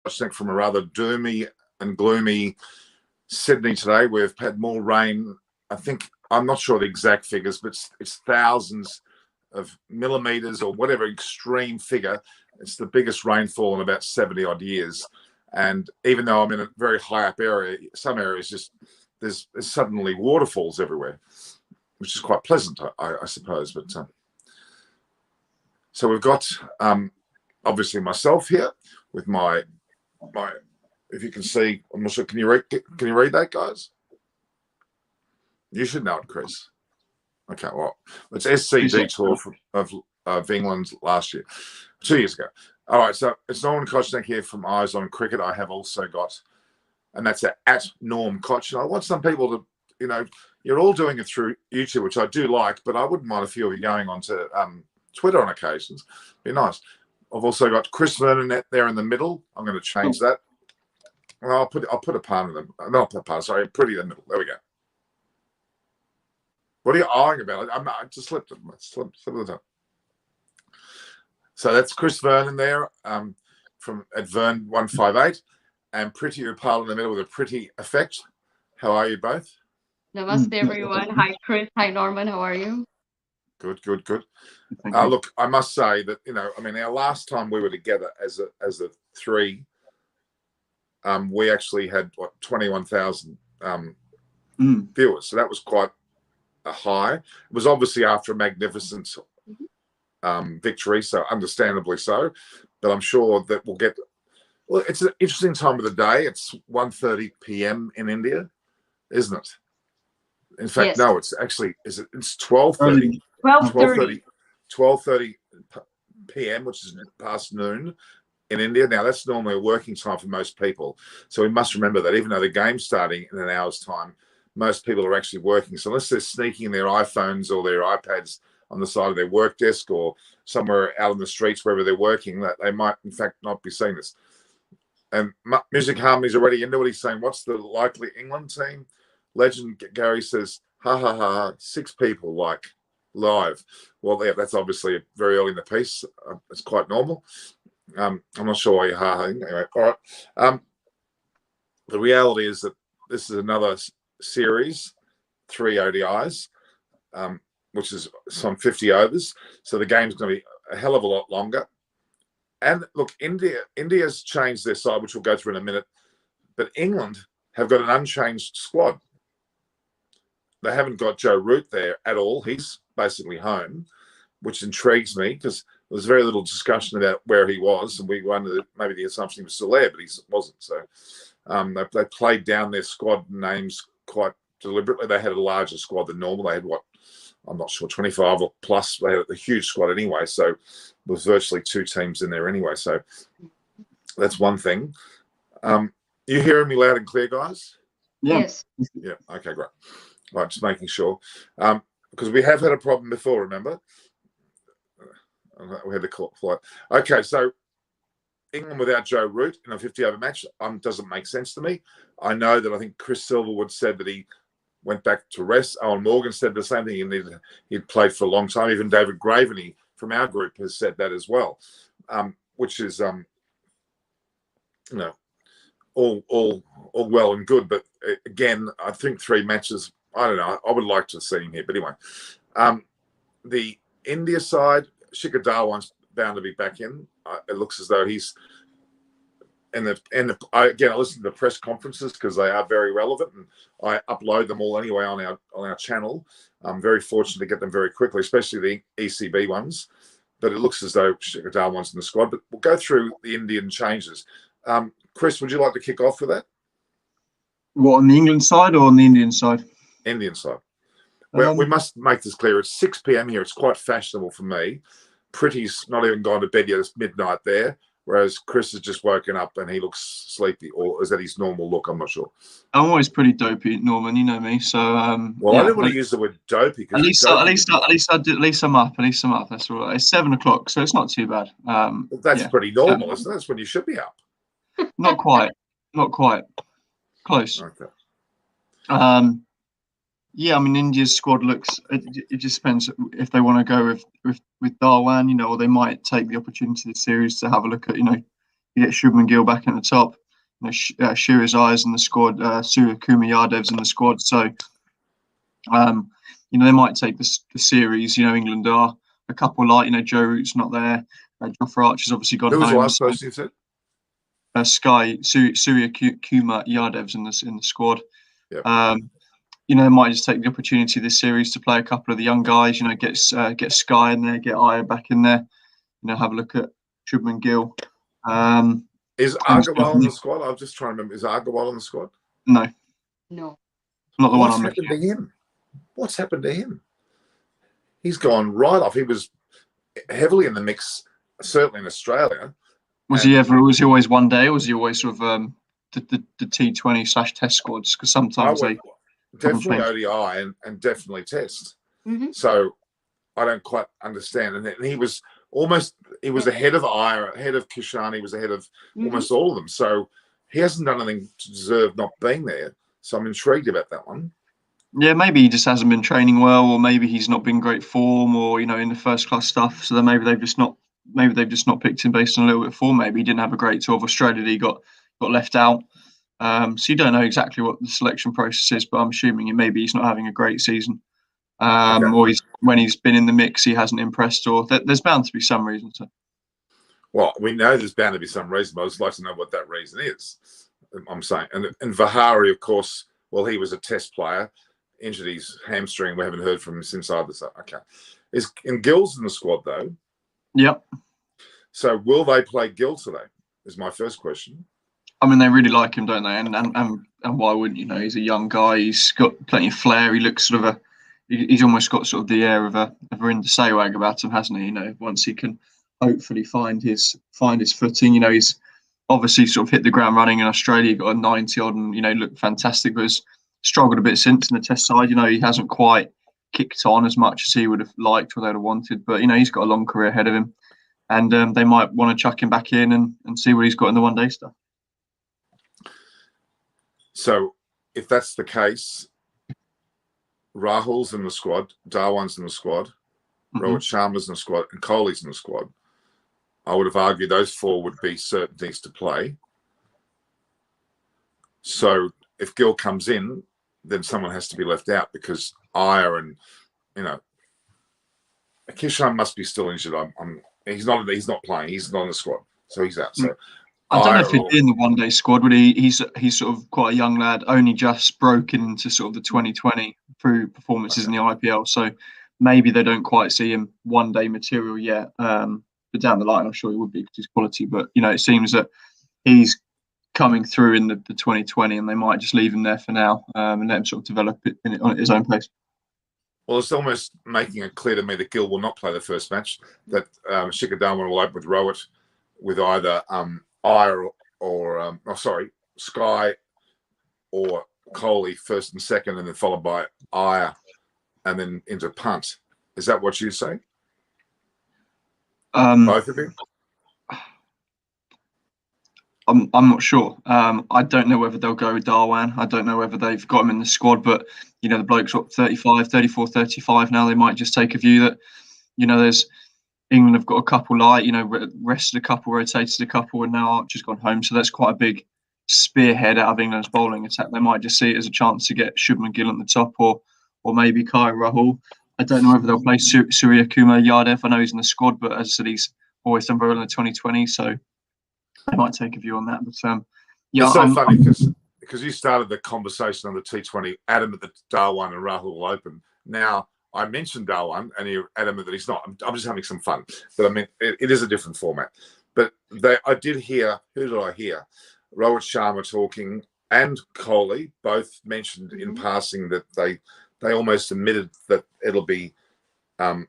think from a rather doomy and gloomy Sydney today. We've had more rain. I think, I'm not sure the exact figures, but it's thousands of millimeters or whatever extreme figure. It's the biggest rainfall in about 70 odd years. And even though I'm in a very high up area, some areas just there's suddenly waterfalls everywhere, which is quite pleasant, I suppose. But so we've got obviously myself here with my. If you can see, I'm not sure. Can you read that, guys? You should know it, Chris. Okay, well, it's SCG tour of England last year, 2 years ago. All right, so it's Norman Kochnik here from Eyes on Cricket. I have also got, and that's at Norm Koch. And I want some people to, you're all doing it through YouTube, which I do like, but I wouldn't mind a few of you going on to Twitter on occasions. Be nice. I've also got Chris Vernon there in the middle. I'm going to change that. Well, I'll put a pun in them. Not a pun, sorry, pretty in the middle. There we go. What are you eyeing about? I just slipped it. Slipped the tongue. So that's Chris Vernon there from at Vern158, and Pretty Upal in the middle with a pretty effect. How are you both? Namaste, everyone. Hi, Chris. Hi, Norman. How are you? Good. Look, I must say that our last time we were together as a three, we actually had 21,000 viewers. So that was quite a high. It was obviously after a magnificent victory, so understandably so. But I'm sure that we'll get. Well, it's an interesting time of the day. It's 1:30 p.m. in India, isn't it? In fact, yes. No. It's actually it's 12:30. 12:30 p.m., which is past noon in India. Now, that's normally a working time for most people. So we must remember that even though the game's starting in an hour's time, most people are actually working. So unless they're sneaking their iPhones or their iPads on the side of their work desk or somewhere out in the streets, wherever they're working, that they might, in fact, not be seeing this. And Music Harmony's already into it. He's saying, what's the likely England team? Legend Gary says, ha, ha, ha, 6 people like live. Well, yeah, that's obviously very early in the piece. It's quite normal. I'm not sure why you're ha-haing. Anyway, all right. The reality is that this is another series, 3 ODIs, which is some 50 overs. So the game's going to be a hell of a lot longer. And look, India's changed their side, which we'll go through in a minute. But England have got an unchanged squad. They haven't got Joe Root there at all. He's basically home, which intrigues me because there was very little discussion about where he was, and we wondered maybe the assumption he was still there, but he wasn't. So they played down their squad names quite deliberately. They had a larger squad than normal. They had I'm not sure, 25 or plus. They had a huge squad anyway, so there was virtually 2 teams in there anyway. So that's one thing. You hearing me loud and clear, guys? Yes. Yeah. Okay, great. Right, just making sure. Because we have had a problem before, remember? We had the flight. Okay, so England without Joe Root in a 50-over match doesn't make sense to me. I know that I think Chris Silverwood said that he went back to rest. Owen Morgan said the same thing. He'd played for a long time. Even David Graveney from our group has said that as well, which is, all well and good. But again, I think 3 matches, I don't know. I would like to see him here. But anyway, the India side, Shikhar Dhawan's bound to be back in. It looks as though he's again, I listen to the press conferences because they are very relevant, and I upload them all anyway on our channel. I'm very fortunate to get them very quickly, especially the ECB ones. But it looks as though Shikhar Dhawan's in the squad. But we'll go through the Indian changes. Chris, would you like to kick off with that? What, on the England side or on the Indian side? Indian side. Well, we must make this clear. It's 6 p.m. here. It's quite fashionable for me. Pretty's not even gone to bed yet. It's midnight there, whereas Chris has just woken up and he looks sleepy. Or is that his normal look? I'm not sure. I'm always pretty dopey, Norman. You know me. So, well, yeah, I didn't want to use the word dopey. At least I'm up. That's all right. It's 7 o'clock, so it's not too bad. Well, that's pretty normal, isn't it? That's when you should be up. Not quite. Close. Okay. Yeah, I mean, India's squad looks. It just depends if they want to go with Dhawan, or they might take the opportunity of the series to have a look at, You get Shubman Gill back in the top. Shira's Eyes in the squad. Surya Kumar Yadev's in the squad. So, they might take the series. England are a couple light. Joe Root's not there. Jofra Archer's obviously gone Who was home. the last person you said? Surya Kumar Yadev's in the squad. Yep. They might just take the opportunity this series to play a couple of the young guys. Get Sky in there, get Aya back in there. Have a look at Shubman Gill. Is Agarwal on the squad? I'm just trying to remember. Is Agarwal on the squad? No. No. Not the one I'm looking at. What's happened to him? What's happened to him? He's gone right off. He was heavily in the mix, certainly in Australia. Was he always one day, or was he always sort of the T20/Test squads? Because sometimes they definitely ODI and definitely Test. Mm-hmm. So I don't quite understand. And he was ahead of Aya, ahead of Kishan. He was ahead of almost all of them. So he hasn't done anything to deserve not being there. So I'm intrigued about that one. Yeah, maybe he just hasn't been training well, or maybe he's not been great form, or in the first class stuff. So then maybe they've just not picked him based on a little bit of form. Maybe he didn't have a great tour of Australia. He got left out. So you don't know exactly what the selection process is, but I'm assuming maybe he's not having a great season. Or when he's been in the mix, he hasn't impressed, or there's bound to be some reason to. Well, we know there's bound to be some reason, but I'd just like to know what that reason is. I'm saying, and Vihari, of course, well, he was a Test player, injured his hamstring. We haven't heard from him since either. So, okay, and Gill's in the squad though. Yep. So will they play Gill today? Is my first question. I mean, they really like him, don't they? And why wouldn't He's a young guy. He's got plenty of flair. He looks sort of he's almost got sort of the air of a Rinder Sehwag about him, hasn't he? Once he can hopefully find his footing. He's obviously sort of hit the ground running in Australia. He got a 90 odd and looked fantastic, but has struggled a bit since in the Test side. He hasn't quite kicked on as much as he would have liked or they'd have wanted. But he's got a long career ahead of him, and they might want to chuck him back in and see what he's got in the one-day stuff. So if that's the case, Rahul's in the squad, Dhawan's in the squad, Rohit Sharma's in the squad, and Kohli's in the squad. I would have argued those four would be certainties to play. So if Gill comes in, then someone has to be left out because Aya and Kishan must be still injured. He's not playing. He's not in the squad, so he's out. So I don't know if he'd be in the one-day squad, would he? He's sort of quite a young lad, only just broken into sort of the 2020 through performances in the IPL. So maybe they don't quite see him one-day material yet. But down the line, I'm sure he would be because he's quality. But it seems that he's coming through in the 2020, and they might just leave him there for now and let him sort of develop it on his own pace. Well, it's almost making it clear to me that Gill will not play the first match. That Shikhar Dhawan will open with Rohit, with either Aya or Sky or Kohli first and second, and then followed by Aya, and then into punt. Is that what you say? Both of you? I'm not sure. I don't know whether they'll go with Dhawan. I don't know whether they've got him in the squad, but the bloke's up 34, 35 now. They might just take a view that there's England have got a couple light, rested a couple, rotated a couple, and now Archer's gone home. So that's quite a big spearhead out of England's bowling attack. They might just see it as a chance to get Shubman Gill at the top, or maybe Kai Rahul. I don't know whether they'll play Surya Kumar Yadav. I know he's in the squad, but as I said, he's always done very well in the 2020, so they might take a view on that. But it's so funny because you started the conversation on the T20 adamant that Dhawan and Rahul will open. Now I mentioned Dhawan and you're adamant that he's not. I'm just having some fun, but I mean it is a different format. But I did hear. Who did I hear? Rohit Sharma talking and Kohli both mentioned in passing that they almost admitted that it'll be Rohit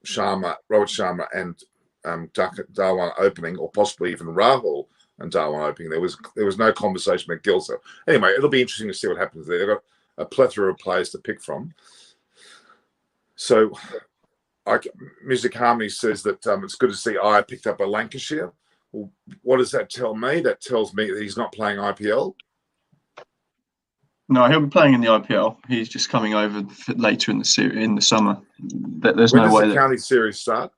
Sharma and Dhawan opening, or possibly even Rahul and Dhawan opening. There was no conversation with Gill. So anyway, it'll be interesting to see what happens there. They've got a plethora of players to pick from. So Music Harmony says that it's good to see Aya picked up by Lancashire. Well, what does that tell me? That tells me that he's not playing IPL. No, he'll be playing in the IPL. He's just coming over later in the summer. There's When no does way the county series start?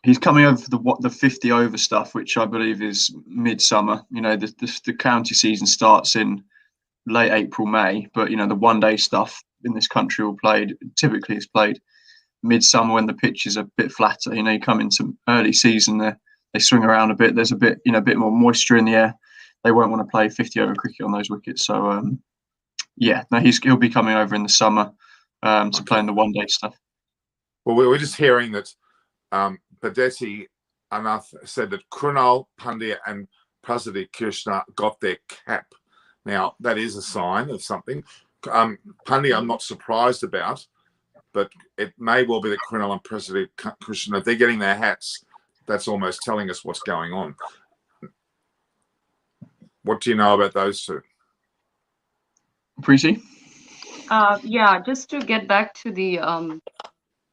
He's coming over for the 50 over stuff, which I believe is midsummer. You know, the county season starts in late April, May, but you know the one-day stuff in this country typically is played midsummer when the pitch is a bit flatter. You know, you come into early season, they swing around a bit. There's a bit more moisture in the air. They won't want to play 50 over cricket on those wickets. So he'll be coming over in the summer to play in the one-day stuff. Well, we were just hearing that Badeti Anath said that Krunal Pandya and Prasad Krishna got their cap. Now, that is a sign of something. Pandya, I'm not surprised about, but it may well be that Krunal and Prasad Krishna, if they're getting their hats, that's almost telling us what's going on. What do you know about those two? Preeti? Yeah, just to get back to the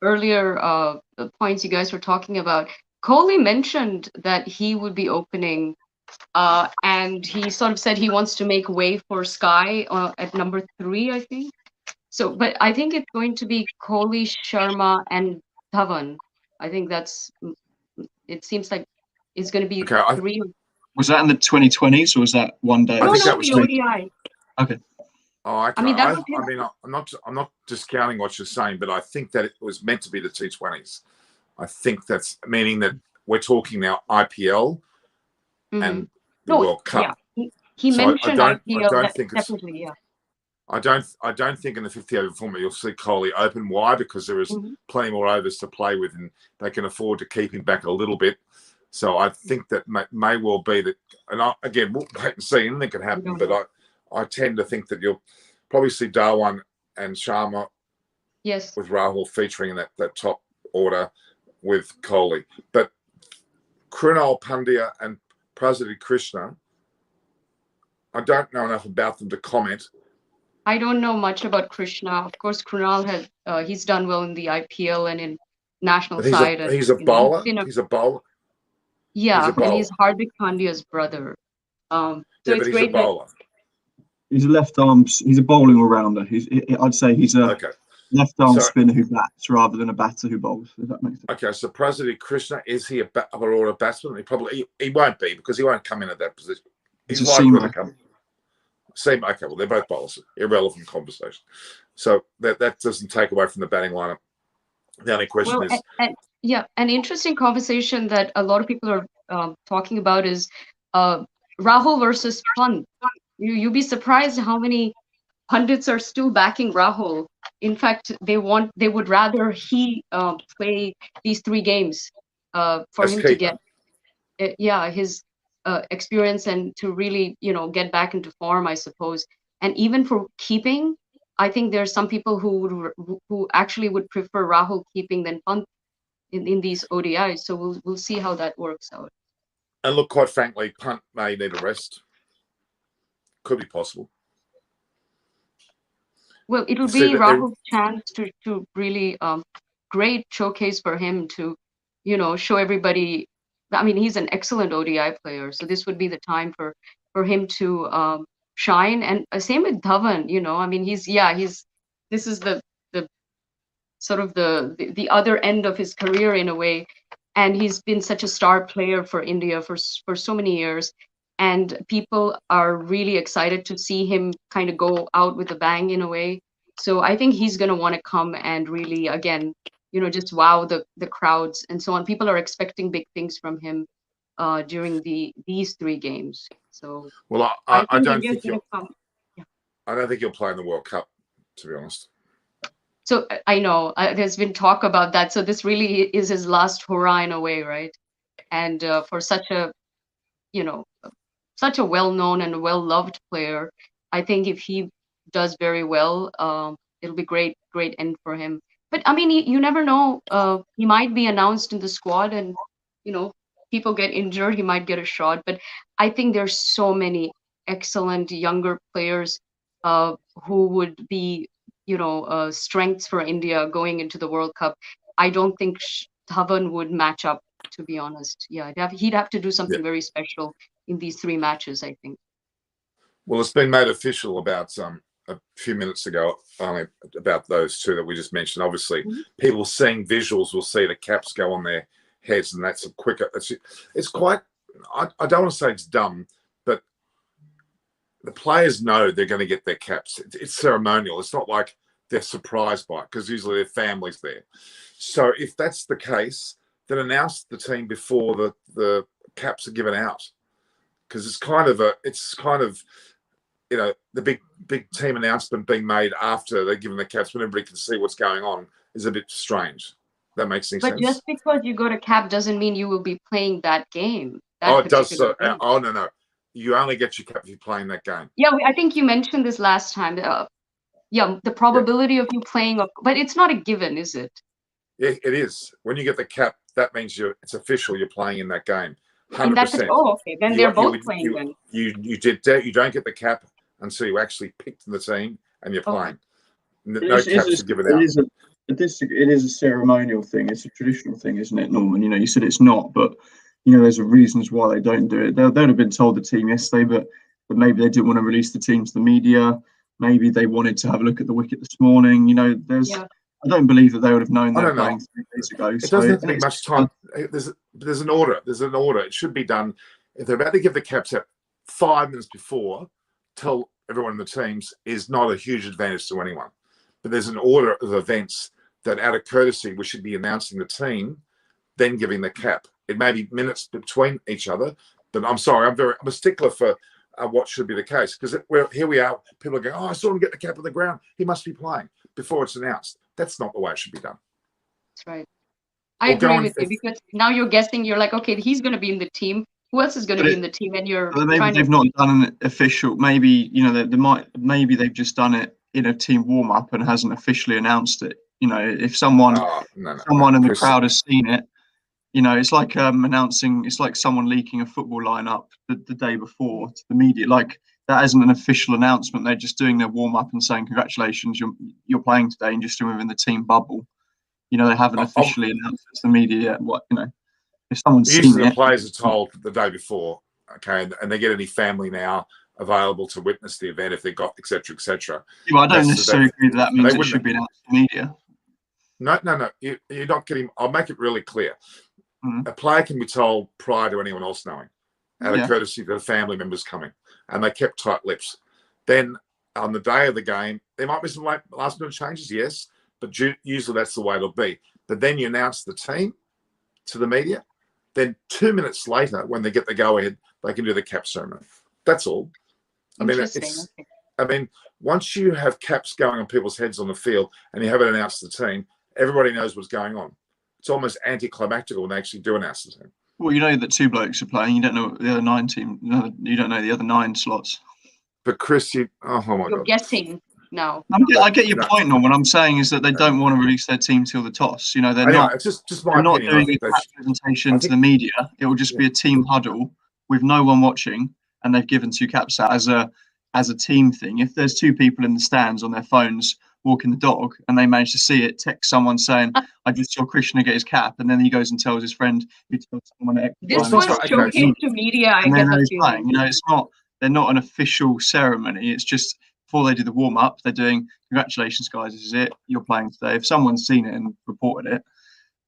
earlier points you guys were talking about, Kohli mentioned that he would be opening, and he sort of said he wants to make way for Sky at number 3, I think. So, but I think it's going to be Kohli, Sharma, and Dhawan. I think it seems like it's going to be 3. Was that in the 2020s or was that one day? I think that was the ODI. Okay. Oh, okay. I mean, I'm not discounting what you're saying, but I think that it was meant to be the T20s. I think that's meaning that we're talking now IPL and the World Cup. Yeah. He mentioned IPL. I don't think it's definitely, yeah. I don't think in the 50 over format you'll see Kohli open. Why? Because there is plenty more overs to play with, and they can afford to keep him back a little bit. So I think that may well be that. And again, we'll wait and see. Anything can happen, but I tend to think that you'll probably see Dhawan and Sharma, with Rahul featuring in that top order with Kohli. But Krunal Pandya and Prasad Krishna, I don't know enough about them to comment. I don't know much about Krishna. Of course, Krunal he's done well in the IPL and in national side. He's a bowler. He's a bowler. Yeah, and he's Hardik Pandya's brother. So yeah, but he's a bowler. He's a left arm. He's a bowling all rounder. I'd say he's a left arm spinner who bats rather than a batter who bowls. If that makes sense. Okay, so Prasad Krishna, is he a order batsman? He won't be because he won't come in at that position. He's likely to come. Same. Okay, well they're both bowlers. Irrelevant conversation. So that doesn't take away from the batting lineup. The only question is. An interesting conversation that a lot of people are talking about is Rahul versus Pant. You'd be surprised how many pundits are still backing Rahul. In fact, they would rather he play these 3 games for him to get his experience and to really get back into form, I suppose. And even for keeping, I think there are some people who actually would prefer Rahul keeping than Pant in these ODIs. So we'll see how that works out. And look, quite frankly, Pant may need a rest. Could be possible. Well, it'll be Rahul's chance to really great showcase for him to, show everybody. I mean, he's an excellent ODI player, so this would be the time for him to shine. And same with Dhawan. I mean, this is the sort of the other end of his career in a way, and he's been such a star player for India for so many years. And people are really excited to see him kind of go out with a bang in a way. So I think he's going to want to come and really, again, just wow the crowds and so on. People are expecting big things from him during these 3 games. So I don't think he'll play in the World Cup, to be honest. So I know there's been talk about that. So this really is his last hurrah in a way, right? And for such a well-known and well-loved player, I think if he does very well, it'll be great end for him. But I mean, you never know. He might be announced in the squad, and people get injured. He might get a shot. But I think there's so many excellent younger players who would be, strengths for India going into the World Cup. I don't think Dhawan would match up, to be honest. Yeah, he'd have to do something very special in these 3 matches, I think. Well, it's been made official about a few minutes ago about those 2 that we just mentioned. Obviously, people seeing visuals will see the caps go on their heads, and that's a quicker. It's quite. I don't want to say it's dumb, but the players know they're going to get their caps. It's ceremonial. It's not like they're surprised by it because usually their family's there. So if that's the case, then announce the team before the caps are given out, because it's kind of the big team announcement being made after they're given the caps when everybody can see what's going on is a bit strange. That makes any sense. But just because you got a cap doesn't mean you will be playing that game. It does. So, no. You only get your cap if you're playing that game. Yeah, I think you mentioned this last time. The probability of you playing, but it's not a given, is it? Yeah, it is. When you get the cap, that means it's official. You're playing in that game. 100%. Okay. Then they're both playing. Then you don't get the cap until you actually picked the team and you're playing. No caps are given out. It is a ceremonial thing. It's a traditional thing, isn't it, Norman? You said it's not, but there's reasons why they don't do it. They'd have been told the team yesterday, but maybe they didn't want to release the team to the media. Maybe they wanted to have a look at the wicket this morning. I don't believe that they would have known they were playing 3 days ago. It doesn't have to be much time. There's an order. There's an order. It should be done. If they're about to give the caps out 5 minutes before, tell everyone in the teams is not a huge advantage to anyone. But there's an order of events that, out of courtesy, we should be announcing the team, then giving the cap. It may be minutes between each other, but I'm sorry, I'm a stickler for what should be the case, because here we are. People are going, "Oh, I saw him get the cap on the ground. He must be playing," before it's announced. That's not the way it should be done. That's right. I agree with you, because now you're guessing. You're like, okay, he's going to be in the team. Who else is going to be in the team? And you're maybe they've not done an official. Maybe Maybe they've just done it in a team warm up and hasn't officially announced it. If someone in the crowd has seen it, it's like announcing. It's like someone leaking a football lineup the day before to the media. Like, that isn't an official announcement. They're just doing their warm up and saying, "Congratulations, you're playing today," and just within the team bubble. They haven't officially announced it to the media yet. If someone's seen usually it, the players are told the day before, okay, and they get any family now available to witness the event if they've got, etc., etc. Yeah, I don't necessarily agree that means it should be announced to the media. No. You're not getting. I'll make it really clear. Mm-hmm. A player can be told prior to anyone else knowing, out of courtesy to the family members coming, and they kept tight lips. Then on the day of the game, there might be some last minute changes, yes, but usually that's the way it'll be. But then you announce the team to the media. Then 2 minutes later, when they get the go ahead, they can do the cap ceremony. That's all. I mean, once you have caps going on people's heads on the field and you haven't announced the team, everybody knows what's going on. It's almost anticlimactic when they actually do announce the team. Well, that 2 blokes are playing. You don't know the other 9 team. You don't know the other 9 slots. But Chris, oh my God, you're guessing now. I get your point. What I'm saying is that they don't want to release their team till the toss. They're not. It's just my opinion. Not doing a presentation to the media. It will just be a team huddle with no one watching, and they've given 2 caps out as a team thing. If there's 2 people in the stands on their phones walking the dog and they manage to see it, text someone saying, "I just saw Krishna get his cap," and then he goes and tells his friend, who tells someone at this was showcased to media. I get that feeling. It's not. They're not an official ceremony. It's just before they do the warm up, they're doing, "Congratulations, guys, this is it. You're playing today." If someone's seen it and reported it,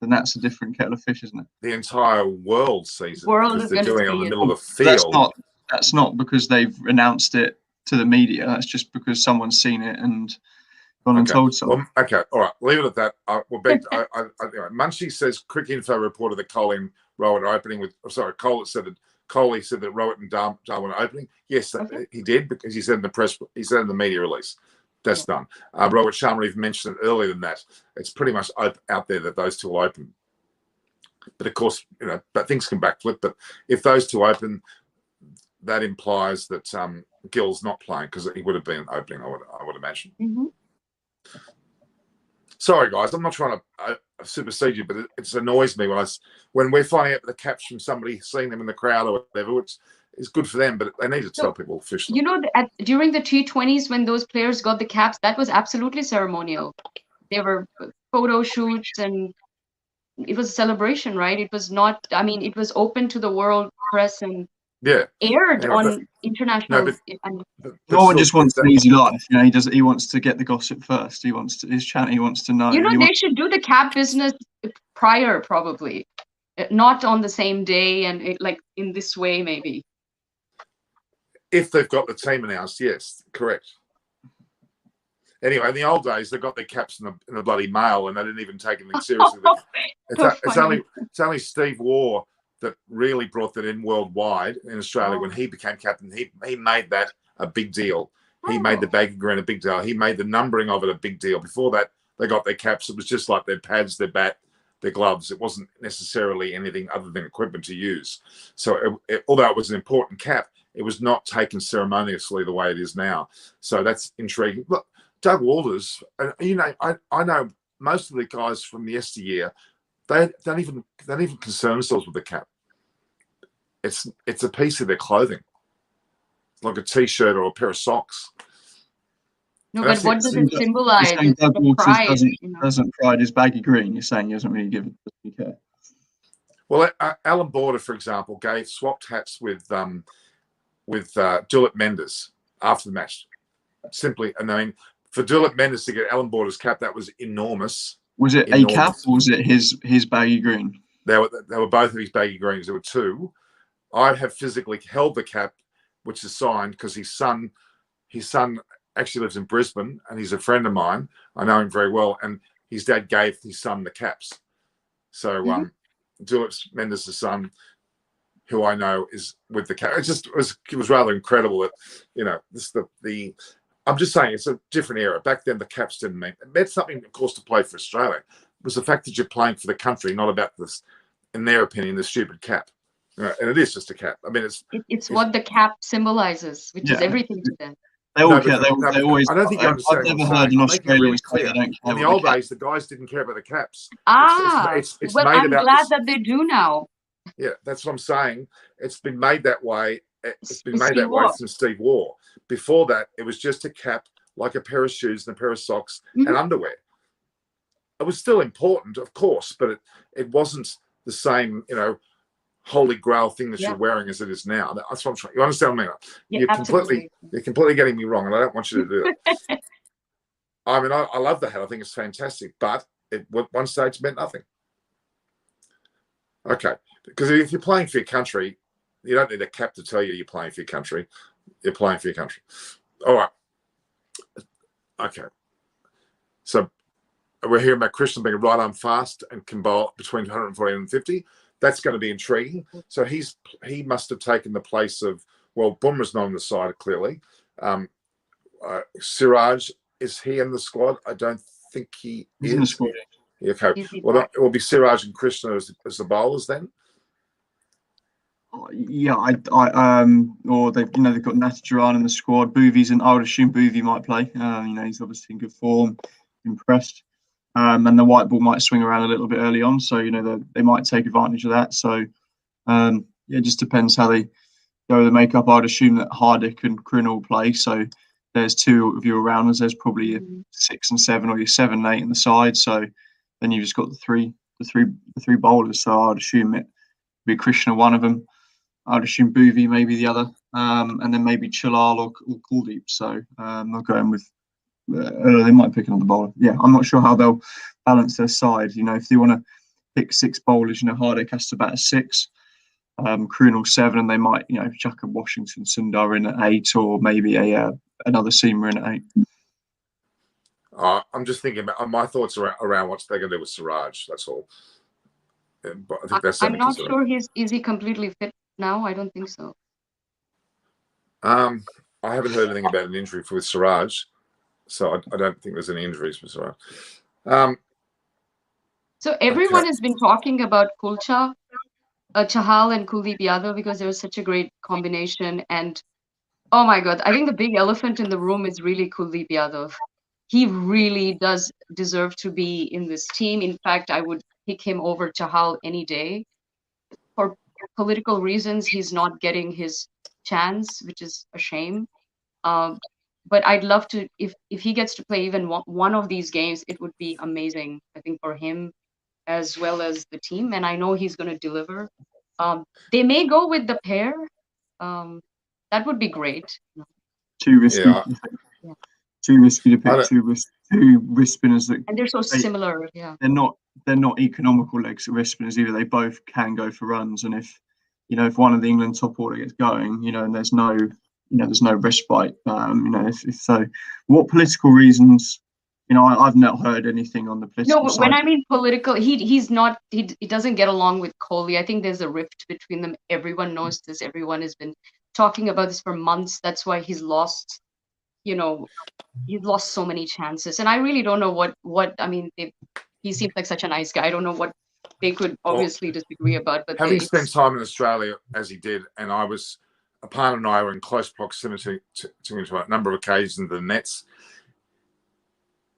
then that's a different kettle of fish, isn't it? The entire world sees it because they're doing it in the middle of the field. That's not because they've announced it to the media. That's just because someone's seen it and gone and told someone. Okay, all right, leave it at that. Munchie says Cricket Info reported that Kohli Rowett opening with. Kohli said that Rowett and Darwin are opening. Yes, he did, because he said in the press. He said in the media release. That's done. Robert Sharma even mentioned it earlier than that. It's pretty much out there that those 2 will open. But of course, but things can backflip. But if those 2 open, that implies that Gill's not playing, because he would have been opening. I would imagine. Mm-hmm. Sorry, guys, I'm not trying to supersede you, but it annoys me when we're finding out the caps from somebody, seeing them in the crowd or whatever. It's good for them, but they need to tell people officially. During the T20s, when those players got the caps, that was absolutely ceremonial. There were photo shoots and it was a celebration, right? It was not. I mean, it was open to the world press and aired on international. No one just wants an easy life. He wants to get the gossip first. He wants to, his channel. He wants to know. They should do the cap business prior, probably. not on the same day and like in this way, maybe. If they've got the team announced, yes, correct. Anyway, in the old days, they got their caps in the bloody mail, and they didn't even take anything seriously. It's only Steve Waugh that really brought that in worldwide in Australia. When he became captain. He made that a big deal. He made the baggy green a big deal. He made the numbering of it a big deal. Before that, they got their caps. It was just like their pads, their bat, their gloves. It wasn't necessarily anything other than equipment to use. So although it was an important cap, it was not taken ceremoniously the way it is now. So that's intriguing. Look, Doug Walters, I know most of the guys from the yesteryear, they don't even concern themselves with the cap. It's a piece of their clothing, like a t-shirt or a pair of socks. No, but what does it symbolize? You're saying Doug Walters pride, doesn't pride his baggy green. You're saying he doesn't really give a care. Well, Alan Border, for example, swapped hats with Dulip Mendes after the match. Simply, and I mean, for Dulip Mendes to get Alan Border's cap, that was enormous. Was it a cap or was it his baggy green? They were both of his baggy greens. There were two. I have physically held the cap, which is signed, because his son actually lives in Brisbane, and he's a friend of mine. I know him very well, and his dad gave his son the caps. So Dulip Mendes' son, who I know, is with the cap. It was rather incredible that, I'm just saying it's a different era. Back then, the caps didn't mean it meant something, of course, to play for Australia. It was the fact that you're playing for the country, not about this, in their opinion, the stupid cap. And it is just a cap. I mean, it's what the cap symbolizes, which is everything to them. They all care. They always. I don't think you understand. I've never heard an Australian really clear. In the old days, the guys didn't care about the caps. It's well, made I'm glad that they do now. Yeah, that's what I'm saying. It's been made that way. It's been made that way since Steve Waugh. Before that, it was just a cap, like a pair of shoes and a pair of socks and underwear. It was still important, of course, but it wasn't the same, holy grail thing that you're wearing as it is now. That's what I'm trying. You understand what I mean? You're completely getting me wrong, and I don't want you to do it. I mean, I love the hat. I think it's fantastic, but at one stage meant nothing. Okay, because if you're playing for your country, you don't need a cap to tell you you're playing for your country. You're playing for your country. All right. Okay. So we're hearing about Krishna being a right arm fast and can bowl between 140 and 50. That's going to be intriguing. So he must have taken the place of, well, Bumrah's not on the side, clearly. Siraj, is he in the squad? I don't think he is. In the squad. Okay. Well, it will be Siraj and Krishna as the bowlers then. Yeah, or they've got Natarajan in the squad. Bhuvi's I would assume Bhuvi might play. He's obviously in good form, impressed. And the white ball might swing around a little bit early on, so they might take advantage of that. So it just depends how they go with the makeup. I'd assume that Hardik and Krunal will play. So there's two of your rounders. There's probably a 6 and 7 or your 7 and 8 in the side. So then you've just got the three bowlers. So I'd assume it would be Krishna one of them. I'd assume Bhuvi maybe the other, and then maybe Chalal or Kuldeep. So they'll go in with. They might pick another bowler. Yeah, I'm not sure how they'll balance their side. If they want to pick 6 bowlers, Hardik has to bat at 6, Krunal 7, and they might, chuck a Washington Sundar in at 8, or maybe another seamer in at 8. I'm just thinking about my thoughts around what they're going to do with Siraj. That's all. But I think that's. I'm not sure is he completely fit now. I don't think so. I haven't heard anything about an injury with Siraj. So I don't think there's any injuries with Siraj. So everyone has been talking about Chahal and Kuldeep Yadav because there was such a great combination. And oh my God, I think the big elephant in the room is really Kuldeep Yadav. He really does deserve to be in this team. In fact, I would pick him over Chahal any day. For political reasons, he's not getting his chance, which is a shame. But I'd love to, if he gets to play even one of these games, it would be amazing, I think, for him as well as the team. And I know he's going to deliver. They may go with the pair. That would be great. Too risky. Yeah. Too risky to pick two wrist spinners. And they're so similar. Yeah. They're not they're not economical legs at wrist spinners either. They both can go for runs, and if one of the England top order gets going, and there's no respite, if so. What political reasons? I've not heard anything on the political No, side. when I mean political, he doesn't get along with Kohli. I think there's a rift between them. Everyone knows this. Everyone has been talking about this for months. That's why he's lost, he's lost so many chances. And I really don't know what I mean, he seems like such a nice guy. I don't know what they could obviously disagree about. But having spent time in Australia as he did, and Aparna and I were in close proximity to a number of occasions in the nets.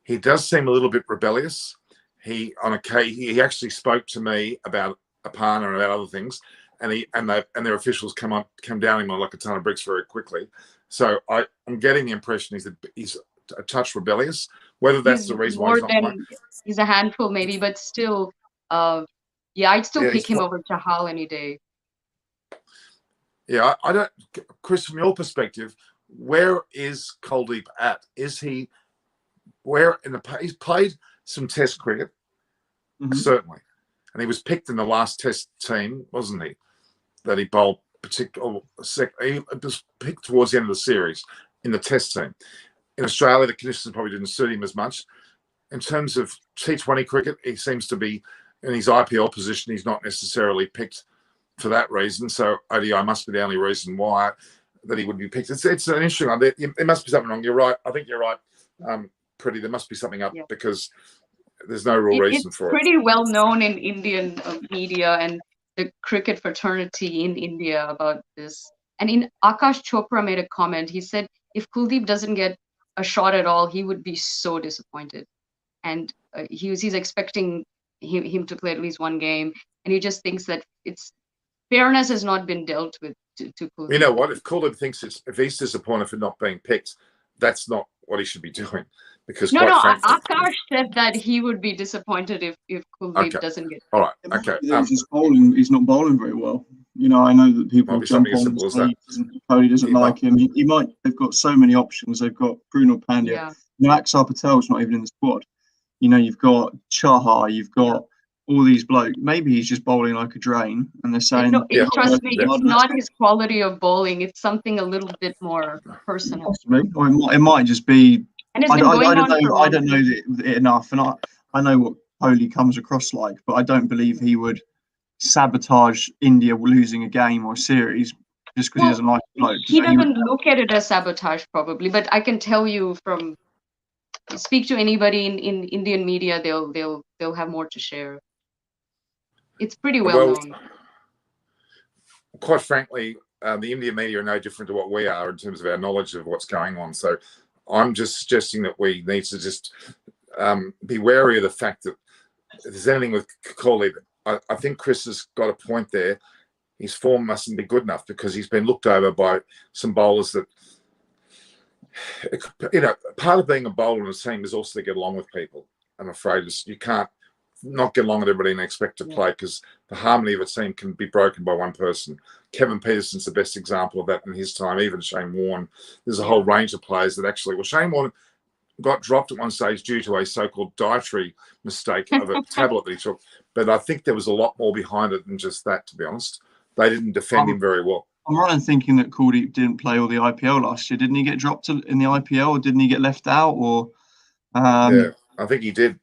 He does seem a little bit rebellious. He actually spoke to me about Aparna and about other things, and their officials come down him like a ton of bricks very quickly. So I'm getting the impression he's a touch rebellious. Whether that's the reason why he's a handful, maybe, but still, I'd still pick him over Chahal any day. Yeah, I don't, Chris. From your perspective, where is Kuldeep at? Is he? He's played some Test cricket, certainly, and he was picked in the last Test team, wasn't he? That he bowled he was picked towards the end of the series in the Test team. In Australia, the conditions probably didn't suit him as much. In terms of T20 cricket, he seems to be in his IPL position. He's not necessarily picked for that reason. So ODI must be the only reason why that he would be picked. It's an interesting one. There must be something wrong. You're right. I think you're right. Pretty, there must be something up because there's no real reason for it. It's pretty well known in Indian media and the cricket fraternity in India about this. And Akash Chopra made a comment. He said if Kuldeep doesn't get a shot at all, he would be so disappointed. And he's expecting him to play at least one game, and he just thinks that fairness has not been dealt with to Kuldeep. You know what? If Kuldeep thinks if he's disappointed for not being picked, that's not what he should be doing. Because frankly, Akash said that he would be disappointed if Kuldeep doesn't get. All right, okay. He's not bowling very well. I know that people jump on and say Kohli doesn't like him. They've got so many options. They've got Bruno Pandya. Axar Patel's not even in the squad. You've got Chahar. You've got all these blokes. Maybe he's just bowling like a drain, and they're saying, trust me, it's not his quality of bowling. It's something a little bit more personal. Possibly. Or it might just be. And it's been going on. I don't know it enough, and I know what Kohli comes across like, but I don't believe he would sabotage India losing a game or a series just because he doesn't like the bloke. He doesn't look at it as sabotage, probably, but I can tell you from speak to anybody in Indian media, they'll have more to share. It's pretty well known. Quite frankly, the Indian media are no different to what we are in terms of our knowledge of what's going on. So I'm just suggesting that we need to just be wary of the fact that if there's anything with Kohli, I think Chris has got a point there. His form mustn't be good enough because he's been looked over by some bowlers that, part of being a bowler in a team is also to get along with people. I'm afraid you can't not get along with everybody and expect to play because the harmony of a team can be broken by one person. Kevin Peterson's the best example of that in his time, even Shane Warne. There's a whole range of players that Shane Warne got dropped at one stage due to a so-called dietary mistake of a tablet that he took. But I think there was a lot more behind it than just that, to be honest. They didn't defend him very well. I'm right in thinking that Kuldeep didn't play all the IPL last year. Didn't he get dropped in the IPL, or didn't he get left out? Or yeah, I think he did.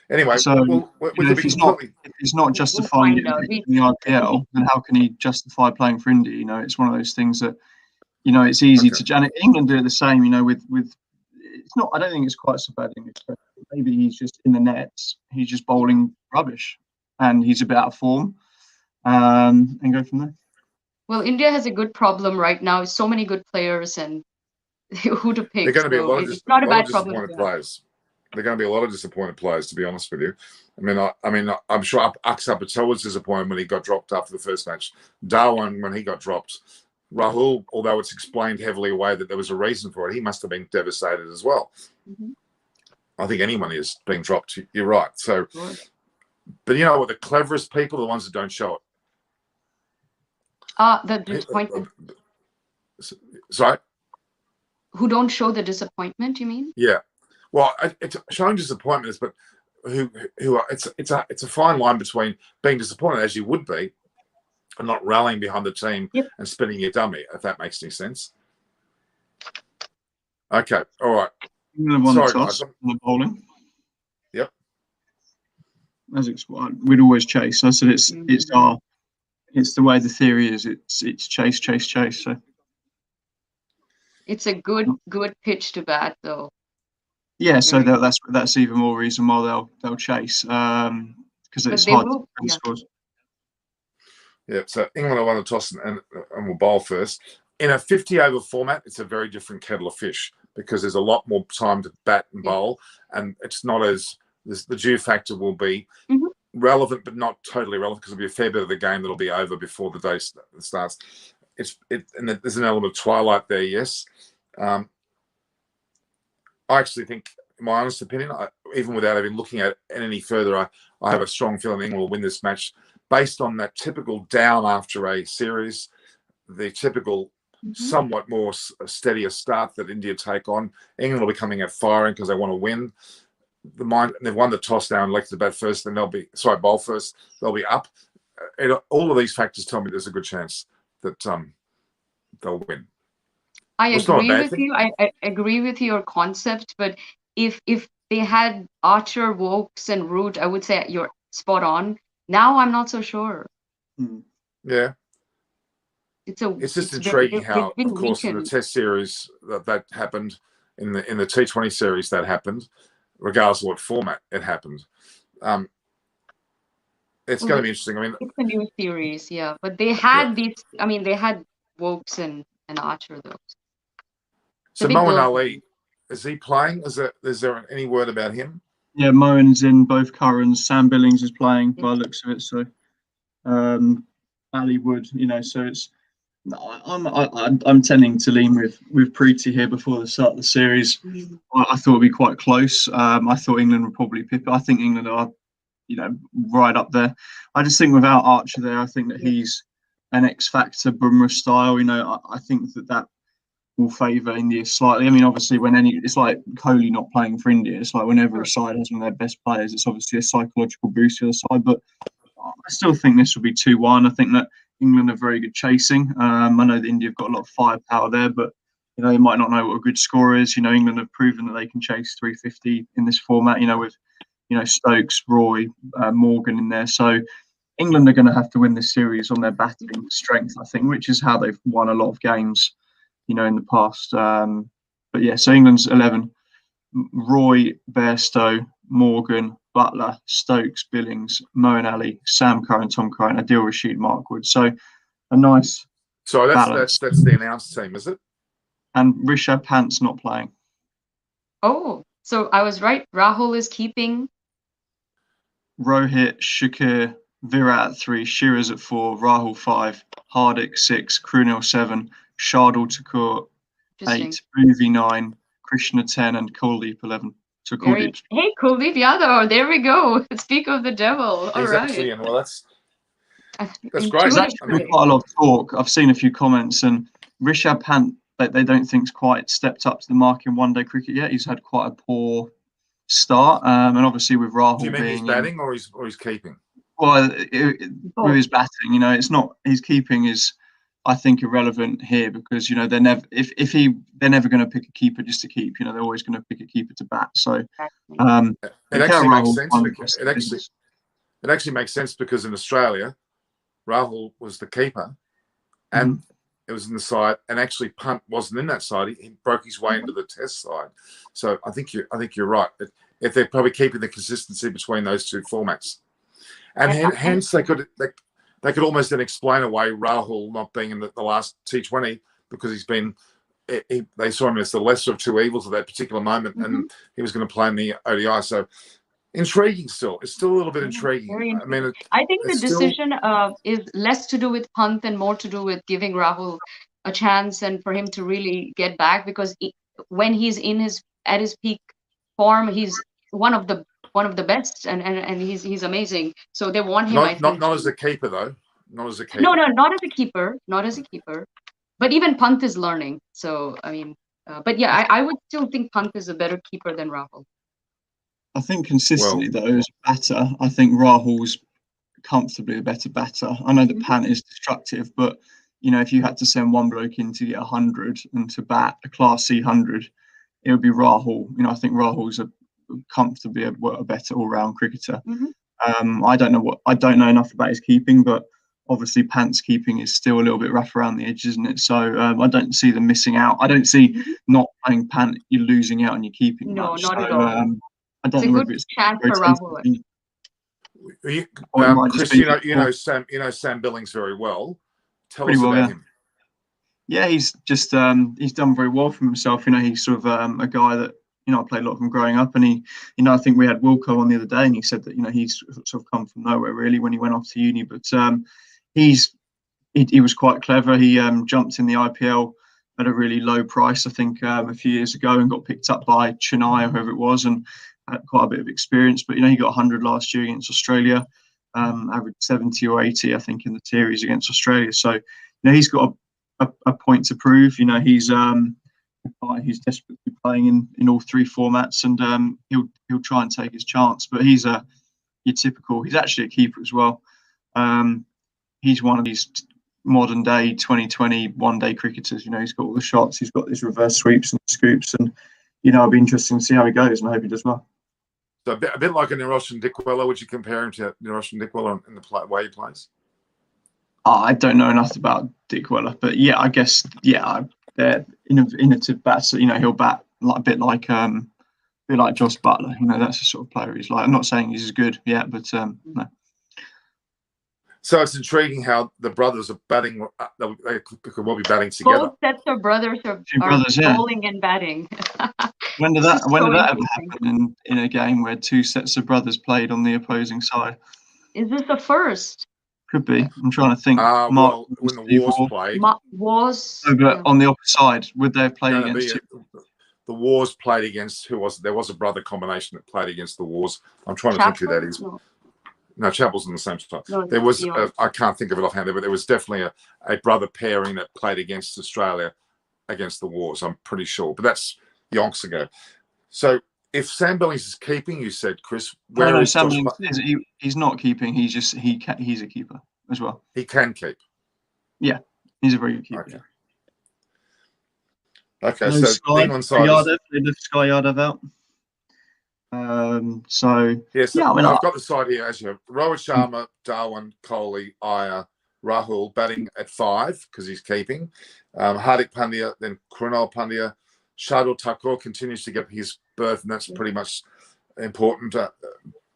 Anyway, so if he's not justifying it in the IPL, then how can he justify playing for India? It's one of those things that it's easy to. And England do it the same. With it's not. I don't think it's quite so bad. Maybe he's just in the nets. He's just bowling rubbish, and he's a bit out of form, and go from there. Well, India has a good problem right now. So many good players, and who to pick. They're going to be a lot of disappointed players. There are going to be a lot of disappointed players, to be honest with you. I mean, I'm sure Axar Patel was disappointed when he got dropped after the first match. Dhawan, when he got dropped. Rahul, although it's explained heavily away that there was a reason for it, he must have been devastated as well. Mm-hmm. I think anyone is being dropped. You're right. So, but you know what? The cleverest people are the ones that don't show it. The disappointment. Sorry? Who don't show the disappointment, you mean? Yeah. Well, it's showing disappointment, but who are, it's a fine line between being disappointed, as you would be, and not rallying behind the team and spinning your dummy, if that makes any sense. Okay, all right. Sorry, guys. The bowling. Yep. As we'd always chase. I said it's the way the theory is. It's chase. So it's a good pitch to bat, though. Yeah, so that's even more reason why they'll chase, because it's hard to win scores. Yeah, so England will won the toss and will bowl first. In a 50-over format, it's a very different kettle of fish because there's a lot more time to bat and bowl, and it's not as the dew factor will be relevant, but not totally relevant because there'll be a fair bit of the game that'll be over before the day starts. And there's an element of twilight there, yes. I actually think, in my honest opinion, even without even looking at it any further, I have a strong feeling England will win this match based on that typical down after a series, the typical somewhat more steadier start that India take on. England will be coming out firing because they want to win. They've won the toss now and elected to bat first, then bowl first. They'll be up. All of these factors tell me there's a good chance that they'll win. I agree with you. I agree with your concept, but if they had Archer, Wokes, and Root, I would say you're spot on. Now I'm not so sure. Yeah. It's just intriguing how, of course, in the Test series that happened, in the T20 series that happened, regardless of what format it happened. It's going to be interesting. I mean, it's a new series, yeah, but they had these. I mean, they had Wokes and Archer though. So Moeen Ali, is he playing? Is there any word about him? Yeah, Moeen's in both currents. Sam Billings is playing by the looks of it. So, Ali Wood, so it's. I'm tending to lean with Preeti here before the start of the series. I thought it'd be quite close. I thought England would probably pip it. I think England are, right up there. I just think without Archer there, I think that he's an X factor Bumrah style. I think that will favour India slightly. I mean, obviously, it's like Kohli not playing for India. It's like whenever a side has one of their best players, it's obviously a psychological boost to the side. But I still think this will be 2-1. I think that England are very good chasing. I know that India have got a lot of firepower there, but they might not know what a good score is. England have proven that they can chase 350 in this format. With Stokes, Roy, Morgan in there. So England are going to have to win this series on their batting strength, I think, which is how they've won a lot of games, in the past. But yeah, so England's 11: Roy, Bairstow, Morgan, Butler, Stokes, Billings, Moeen Ali, Sam Curran, Tom Curran, Adil Rashid, Mark Wood. So a nice. So that's the announced team, is it? And Rishabh Pant's not playing. Oh, so I was right. Rahul is keeping. Rohit, Shakir, Virat at 3, Shiraz at 4, Rahul 5, Hardik 6, Krunal 7, Shardul Thakur 8, Bhuvi 9, Krishna 10, and Kuldeep 11. So Kuldeep. Hey, Kuldeep Yadav, there we go. Speak of the devil. All right. Actually, that's great. There's actually been quite a lot of talk. I've seen a few comments, and Rishabh Pant, they don't think's quite stepped up to the mark in one-day cricket yet. He's had quite a poor start, and obviously with Rahul. Do you mean he's batting or he's keeping? Well, with his batting, it's not. His keeping is, I think, irrelevant here because they're never they're never going to pick a keeper just to keep. They're always going to pick a keeper to bat. So it actually makes sense. It actually makes sense because in Australia, Rahul was the keeper, and it was in the side, and actually Punt wasn't in that side. He broke his way into the Test side. So I think you're right. If they're probably keeping the consistency between those two formats, and hence they could almost then explain away Rahul not being in the last T20 because he's been. They saw him as the lesser of two evils at that particular moment, and he was going to play in the ODI. So intriguing still. It's still a little bit intriguing. I mean, I think the decision is less to do with Pant and more to do with giving Rahul a chance and for him to really get back because when he's at his peak form, he's one of the best and he's amazing. So they want him. Not as a keeper though. Not as a keeper. No, not as a keeper. Not as a keeper. But even Pant is learning. So I mean, but yeah, I would still think Pant is a better keeper than Rahul. I think consistently though, as a batter, I think Rahul's comfortably a better batter. I know that Pant is destructive, but you know, if you had to send one bloke in to get 100 and to bat a Class C 100, it would be Rahul. You know, I think Rahul's comfortably a better all-round cricketer. I don't know enough about his keeping, but obviously Pant's keeping is still a little bit rough around the edges, isn't it? So I don't see them missing out. I don't see not playing Pant, you're losing out on your keeping. No, much. not So, at all. I don't It's a know good if it's chance for Rahul. Chris, you know Sam Billings very well. Tell us about him. Yeah, he's just he's done very well for himself. You know, he's sort of a guy that, you know, I played a lot of him growing up, and he, you know, I think we had Wilco on the other day, and he said that, you know, he's sort of come from nowhere really when he went off to uni, but he was quite clever. He jumped in the IPL at a really low price, I think, a few years ago, and got picked up by Chennai or whoever it was, and had quite a bit of experience. But you know, he got 100 last year against Australia, averaged 70 or 80, I think, in the series against Australia. So you know, he's got a point to prove. You know, he's desperately playing in all three formats, and he'll try and take his chance. But he's your typical. He's actually a keeper as well. He's one of these modern day 2020 one-day cricketers. You know, he's got all the shots. He's got his reverse sweeps and scoops, and you know, it'll be interesting to see how he goes, and I hope he does well. So a bit like a Niroshan Dickwella. Would you compare him to Niroshan Dickwella in the way he plays? I don't know enough about Dickwella, but yeah, I guess they're innovative bats. You know, he'll bat a bit like Joss Butler. You know, that's the sort of player he's like. I'm not saying he's as good yet, but no. So it's intriguing how the brothers are batting. They could well be batting together. Both sets of brothers are bowling and batting. When did that ever happen in a game where two sets of brothers played on the opposing side? Is this the first? Could be. I'm trying to think. Well, when the Wars played. But on the opposite side, would they have played against the Wars played against who was it? There was a brother combination that played against the Wars. I'm trying to think who that is. No, Chappell's on the same side. No, there was, I can't think of it offhand, but there was definitely a brother pairing that played against Australia against the Wars, I'm pretty sure. But that's yonks ago. So if Sam Billings is keeping, you said, Chris, where is Sam Billings? He's not keeping. He's a keeper as well. He can keep. Yeah, he's a very good keeper. Okay, so Sky, England side they left Sky Yadav out. So yes, yeah, I've got the side here as you have Rohit Sharma, Darwin, Kohli, Iyer, Rahul batting at 5 because he's keeping. Hardik Pandya, then Krunal Pandya. Shardul Thakur continues to get his berth, and that's pretty much important.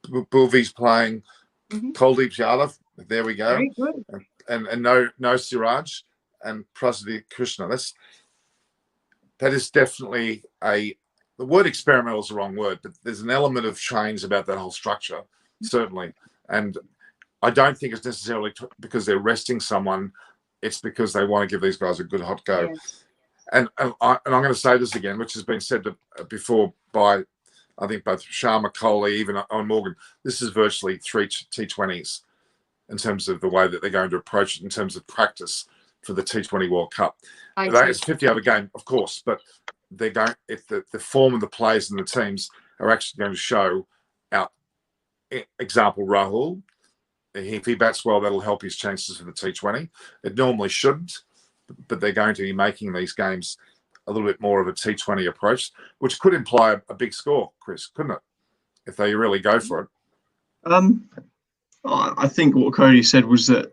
Bhuvi's playing. Kuldeep Yadav, there we go. Very good. And no Siraj and Prasidh Krishna. That is definitely the word experimental is the wrong word, but there's an element of change about that whole structure, certainly. And I don't think it's necessarily because they're resting someone. It's because they want to give these guys a good hot go. Yes. And I'm going to say this again, which has been said before by, I think, both Sharma, Kohli, even on Morgan. This is virtually 3 T20s in terms of the way that they're going to approach it in terms of practice for the T20 World Cup. It's a 50-over game, of course, but they're going. If the form of the players and the teams are actually going to show out. Example, Rahul, if he bats well, that'll help his chances for the T20. It normally shouldn't, but they're going to be making these games a little bit more of a T20 approach, which could imply a big score, Chris, couldn't it? If they really go for it. I think what Cody said was that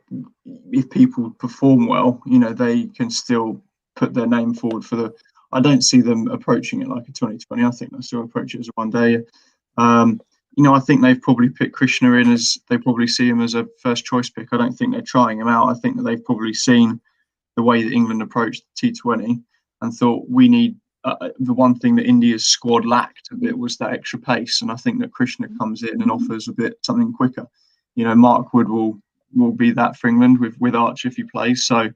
if people perform well, you know, they can still put their name forward for the. I don't see them approaching it like a 2020. I think they still approach it as a one day. You know, I think they've probably picked Krishna in as they probably see him as a first choice pick. I don't think they're trying him out. I think that they've probably seen the way that England approached T20 and thought we need the one thing that India's squad lacked a bit was that extra pace. And I think that Krishna comes in and offers a bit something quicker. You know, Mark Wood will be that for England with Archer if he plays. So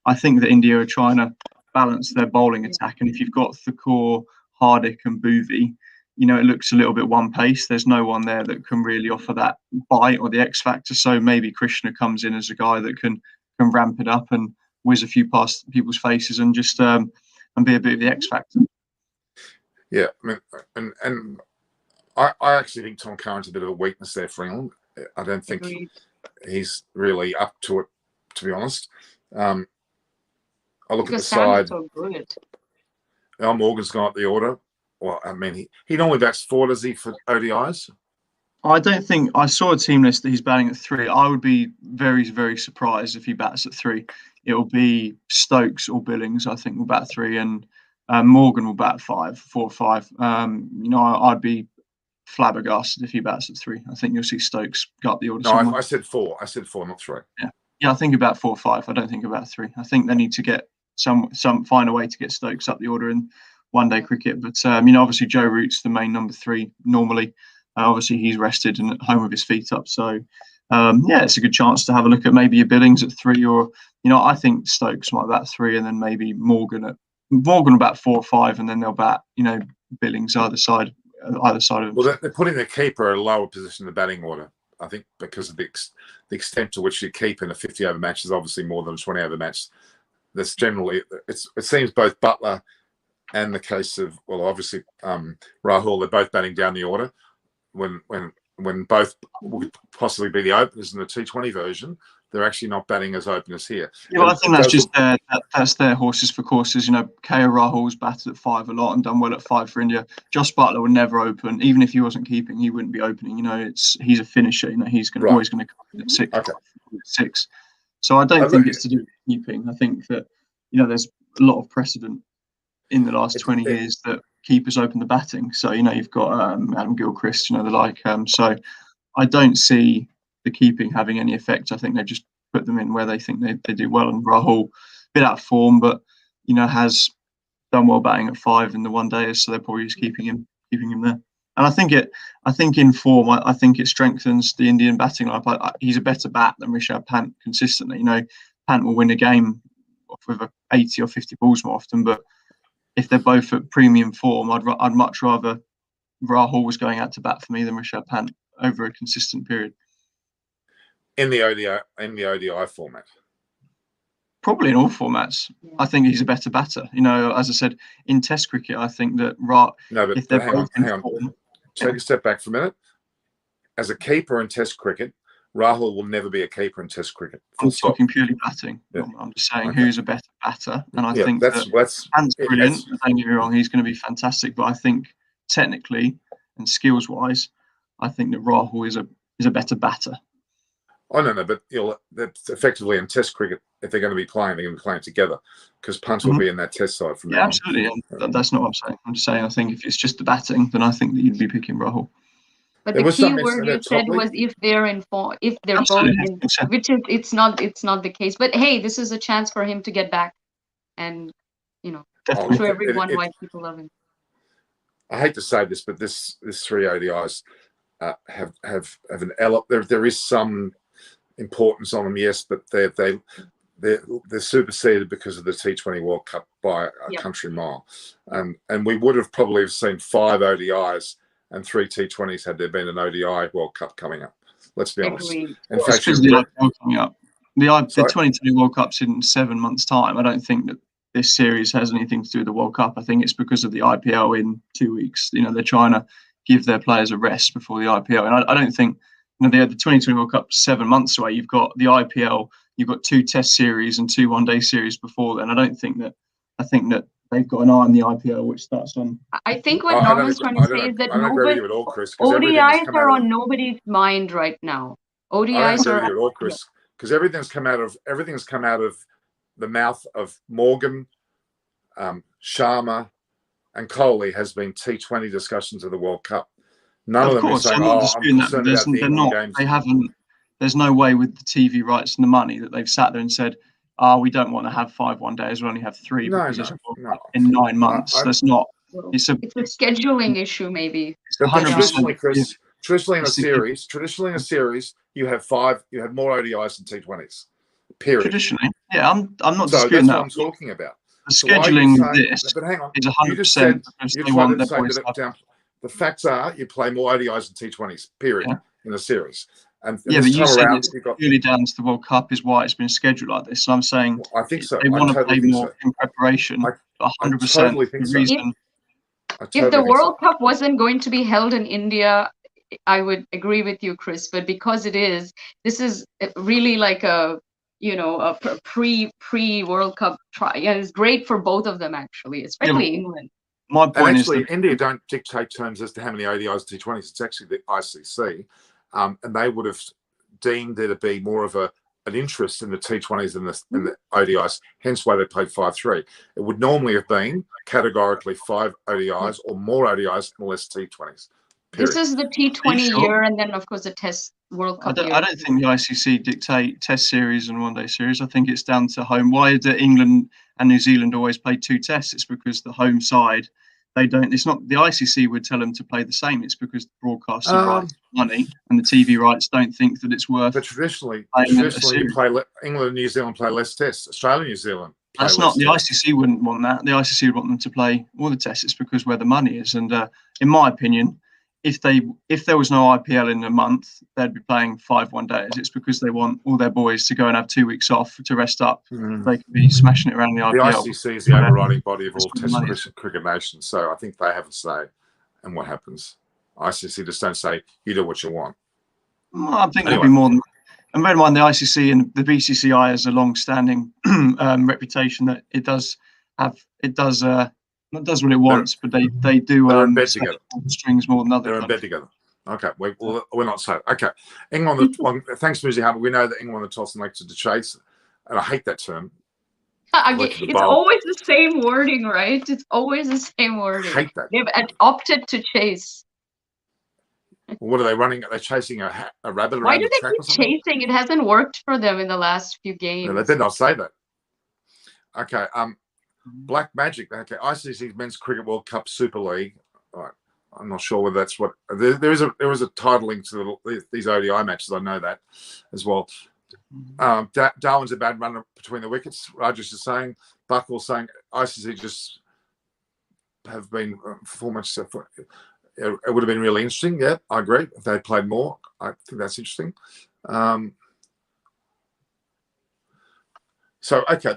I think that India are trying to balance their bowling attack, and if you've got Thakur, Hardik and Bhuvi, you know, it looks a little bit one pace. There's no one there that can really offer that bite or the X factor. So maybe Krishna comes in as a guy that can ramp it up and whiz a few past people's faces and just and be a bit of the X factor. Yeah, I mean, and I actually think Tom Curran's a bit of a weakness there for England. I don't think he's really up to it, to be honest. I look at the side. So good. Al Morgan's gone up the order. Well, I mean, he normally bats 4, does he, for ODIs? I don't think I saw a team list that he's batting at 3. I would be very, very surprised if he bats at 3. It will be Stokes or Billings, I think, will bat 3, and Morgan will bat 4 or 5. I'd be flabbergasted if he bats at 3. I think you'll see Stokes go up the order. No, I said 4. I said 4, not 3. Yeah. I think about 4 or 5. I don't think about 3. I think they need to get find a way to get Stokes up the order in one-day cricket. But obviously Joe Root's the main number 3 normally. Obviously he's rested and at home with his feet up. So it's a good chance to have a look at maybe a Billings at 3, or I think Stokes might bat 3, and then maybe Morgan about 4 or 5, and then they'll bat Billings either side of him. Well, they're putting their keeper at a lower position in the batting order, I think, because of the extent to which you keep in a 50-over match is obviously more than a 20-over match. That's generally, it seems both Butler and the case of, well, obviously Rahul, they're both batting down the order when both would possibly be the openers in the T20 version. They're actually not batting as openers here. Yeah, well, I think that's just that's their horses for courses. KO Rahul's batted at 5 a lot and done well at 5 for India. Josh Butler would never open, even if he wasn't keeping. He wouldn't be opening. He's a finisher. He's always going to come in at 6. Okay. 6. So I don't think it's to do with keeping. I think that there's a lot of precedent in the last 20 years that keepers open the batting. So you've got Adam Gilchrist, the like. So I don't see the keeping having any effect. I think they just put them in where they think they do well. And Rahul, a bit out of form, but has done well batting at 5 in the one days, so they're probably just keeping him there. And I think in form, I think it strengthens the Indian batting lineup. He's a better bat than Rishabh Pant consistently. Pant will win a game with 80 or 50 balls more often, but if they're both at premium form, I'd much rather Rahul was going out to bat for me than Rishabh Pant over a consistent period. In the ODI format? Probably in all formats. Yeah. I think he's a better batter. As I said, in Test cricket, I think that if they're both in form, take a step back for a minute. As a keeper in Test cricket, Rahul will never be a keeper in Test cricket. I'm talking purely batting. Yeah. I'm just saying who's a better batter, and I think that's Pant's brilliant. Don't get me wrong, he's going to be fantastic. But I think technically and skills-wise, I think that Rahul is a better batter. Oh no, but effectively in Test cricket, if they're going to be playing, they're going to be playing together because Punt will be in that Test side from now. Yeah, absolutely. That's not what I'm saying. I'm just saying I think if it's just the batting, then I think that you'd be picking Rahul. But the key word you said was if they're in form, if they're both in, which is it's not the case. But hey, this is a chance for him to get back and show everyone why people love him. I hate to say this, but this 3 ODIs have an element. There is some importance on them, yes, but they're superseded because of the T20 World Cup by a country mile, and we would have probably seen 5 ODIs and 3 T20s had there been an ODI World Cup coming up. Let's be honest. In fact, the IPL coming up. The 2020 World Cup's in 7 months' time. I don't think that this series has anything to do with the World Cup. I think it's because of the IPL in 2 weeks. They're trying to give their players a rest before the IPL, and I don't think. The 2020 World Cup 7 months away. You've got the IPL. You've got 2 Test series and 2 one-day series before then. I think that they've got an eye on the IPL, which starts on. I think what Norman's trying to say is that ODIs are on nobody's mind right now. ODIs are at all, Chris, because everything's come out of the mouth of Morgan, Sharma, and Kohli has been T20 discussions of the World Cup. None of them are saying, I'm concerned about the England games. They haven't. There's no way with the TV rights and the money that they've sat there and said, we don't want to have 5 one-days. We'll only have 3 because there's a World Cup in 9 months. That's not. It's a scheduling issue, maybe. Traditionally, Chris, traditionally in a series, you have more ODIs than T20s. Period. Traditionally, yeah, I'm not disputing that. That's what I'm talking about. The scheduling but hang on, is 100%. The facts are you play more ODIs than T20s, period, in a series. And but you said it's purely down to the World Cup is why it's been scheduled like this. And I'm saying I think so. They want to play more in preparation. 100% the reason. If the think so. World Cup wasn't going to be held in India, I would agree with you, Chris. But because it is, this is really like a pre World Cup try. Yeah, it's great for both of them actually, especially England. My And point is actually, that India don't dictate terms as to how many ODIs T20s. It's actually the ICC, and they would have deemed there to be more of an interest in the T20s and the ODIs. Hence why they played 5-3. It would normally have been categorically 5 ODIs or more ODIs and less T20s. This is the T20 sure? year, and then of course the Test World Cup year. I don't think the ICC dictate Test series and one-day series. I think it's down to home. Why do England and New Zealand always play 2 tests? It's because the home side, they don't. It's not the ICC would tell them to play the same. It's because the broadcasting rights, money, and the TV rights don't think that it's worth. But traditionally you play England and New Zealand play less tests. Australia and New Zealand. That's not the ICC wouldn't want that. The ICC would want them to play all the tests. It's because where the money is. And in my opinion, if there was no IPL in a month, they'd be playing 5 one-days. It's because they want all their boys to go and have 2 weeks off to rest up. They could be smashing it around the IPL. The ICC is the overriding body of all Test cricket nations, so I think they have a say in what happens. ICC just don't say you do what you want. Well, I think there'll be more than. And bear in mind, the ICC and the BCCI has a long-standing reputation that it does not does what it wants, but they do strings more than others. They're in bed together. Okay, we're not so. Okay, England. Thanks, Muzi Harbour. We know that England the toss and elected to chase, and I hate that term. It's always the same wording, right? It's always the same wording. I hate that. They've opted to chase. Well, what are they running? Are they chasing a rabbit around Why do the they track or something? keep chasing? It hasn't worked for them in the last few games. No, they did not say that. Okay, Black Magic. Okay, ICC's Men's Cricket World Cup Super League. All right. I'm not sure whether that's what there is a titling to these ODI matches. I know that as well. Darwin's a bad runner between the wickets. Rajesh is saying, Buckle saying ICC just have been performance. It would have been really interesting. Yeah, I agree. If they played more, I think that's interesting. So, okay,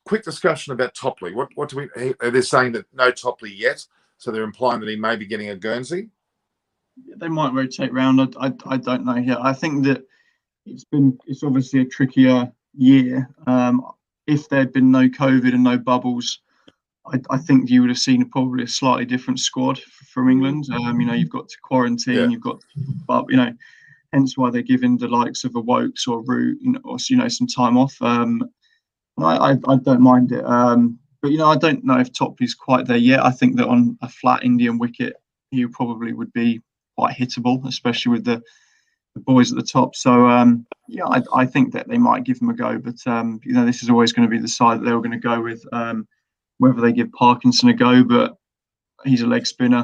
quick discussion about Topley. What do we? They're saying that no Topley yet, so they're implying that he may be getting a Guernsey. They might rotate round. I don't know here. I think that it's obviously a trickier year. If there'd been no COVID and no bubbles, I think you would have seen probably a slightly different squad from England. You've got to quarantine, you've got, hence why they're giving the likes of a Wokes or Root, or some time off. I don't mind it, but I don't know if Topley's quite there yet. I think that on a flat Indian wicket, he probably would be quite hittable, especially with the boys at the top. So I think that they might give him a go, but this is always going to be the side that they were going to go with. Whether they give Parkinson a go, but he's a leg spinner.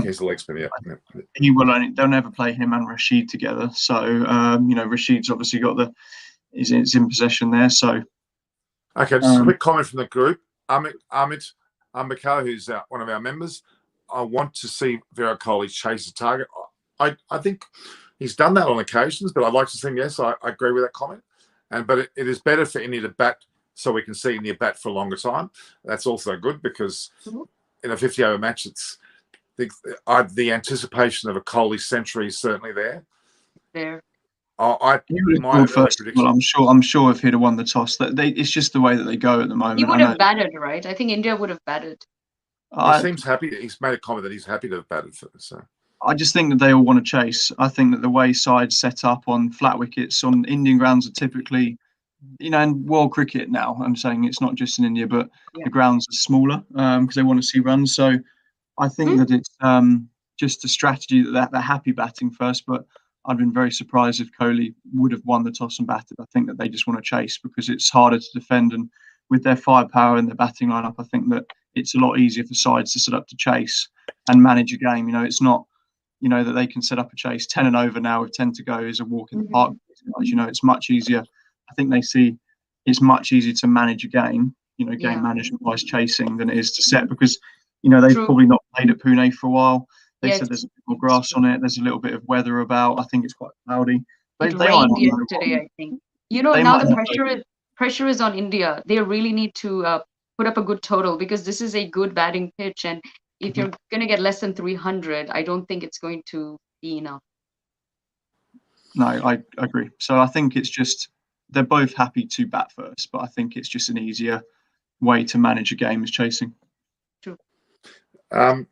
He's a leg spinner. Yeah. He will they'll never play him and Rashid together. So Rashid's obviously got is in possession there. So okay, just a quick comment from the group. Amit Ambakar, who's one of our members. I want to see Virat Kohli chase the target. I think he's done that on occasions, but I'd like to see him. Yes, I agree with that comment. But it is better for India to bat so we can see India bat for a longer time. That's also good because in a 50-over match, it's the anticipation of a Kohli century is certainly there. Well, I'm sure if he'd have won the toss, it's just the way that they go at the moment. He would have batted, right? I think India would have batted. He seems happy. He's made a comment that he's happy to have batted. So I just think that they all want to chase. I think that the way sides set up on flat wickets on Indian grounds are typically, in world cricket now, I'm saying it's not just in India, but the grounds are smaller because they want to see runs. So I think that it's just a strategy that they're happy batting first, but I'd been very surprised if Kohli would have won the toss and batted. I think that they just want to chase because it's harder to defend, and with their firepower and their batting lineup, I think that it's a lot easier for sides to set up to chase and manage a game. It's not, that they can set up a chase 10 and over now with 10 to go is a walk in the park. It's much easier. I think they see it's much easier to manage a game, game management wise chasing than it is to set because, they've probably not played at Pune for a while. They said there's a bit more grass on it. There's a little bit of weather about. I think it's quite cloudy. It rained yesterday, I think. Now the pressure is on India. They really need to put up a good total because this is a good batting pitch, and if you're going to get less than 300, I don't think it's going to be enough. No, I agree. So I think it's just they're both happy to bat first, but I think it's just an easier way to manage a game is chasing. True. The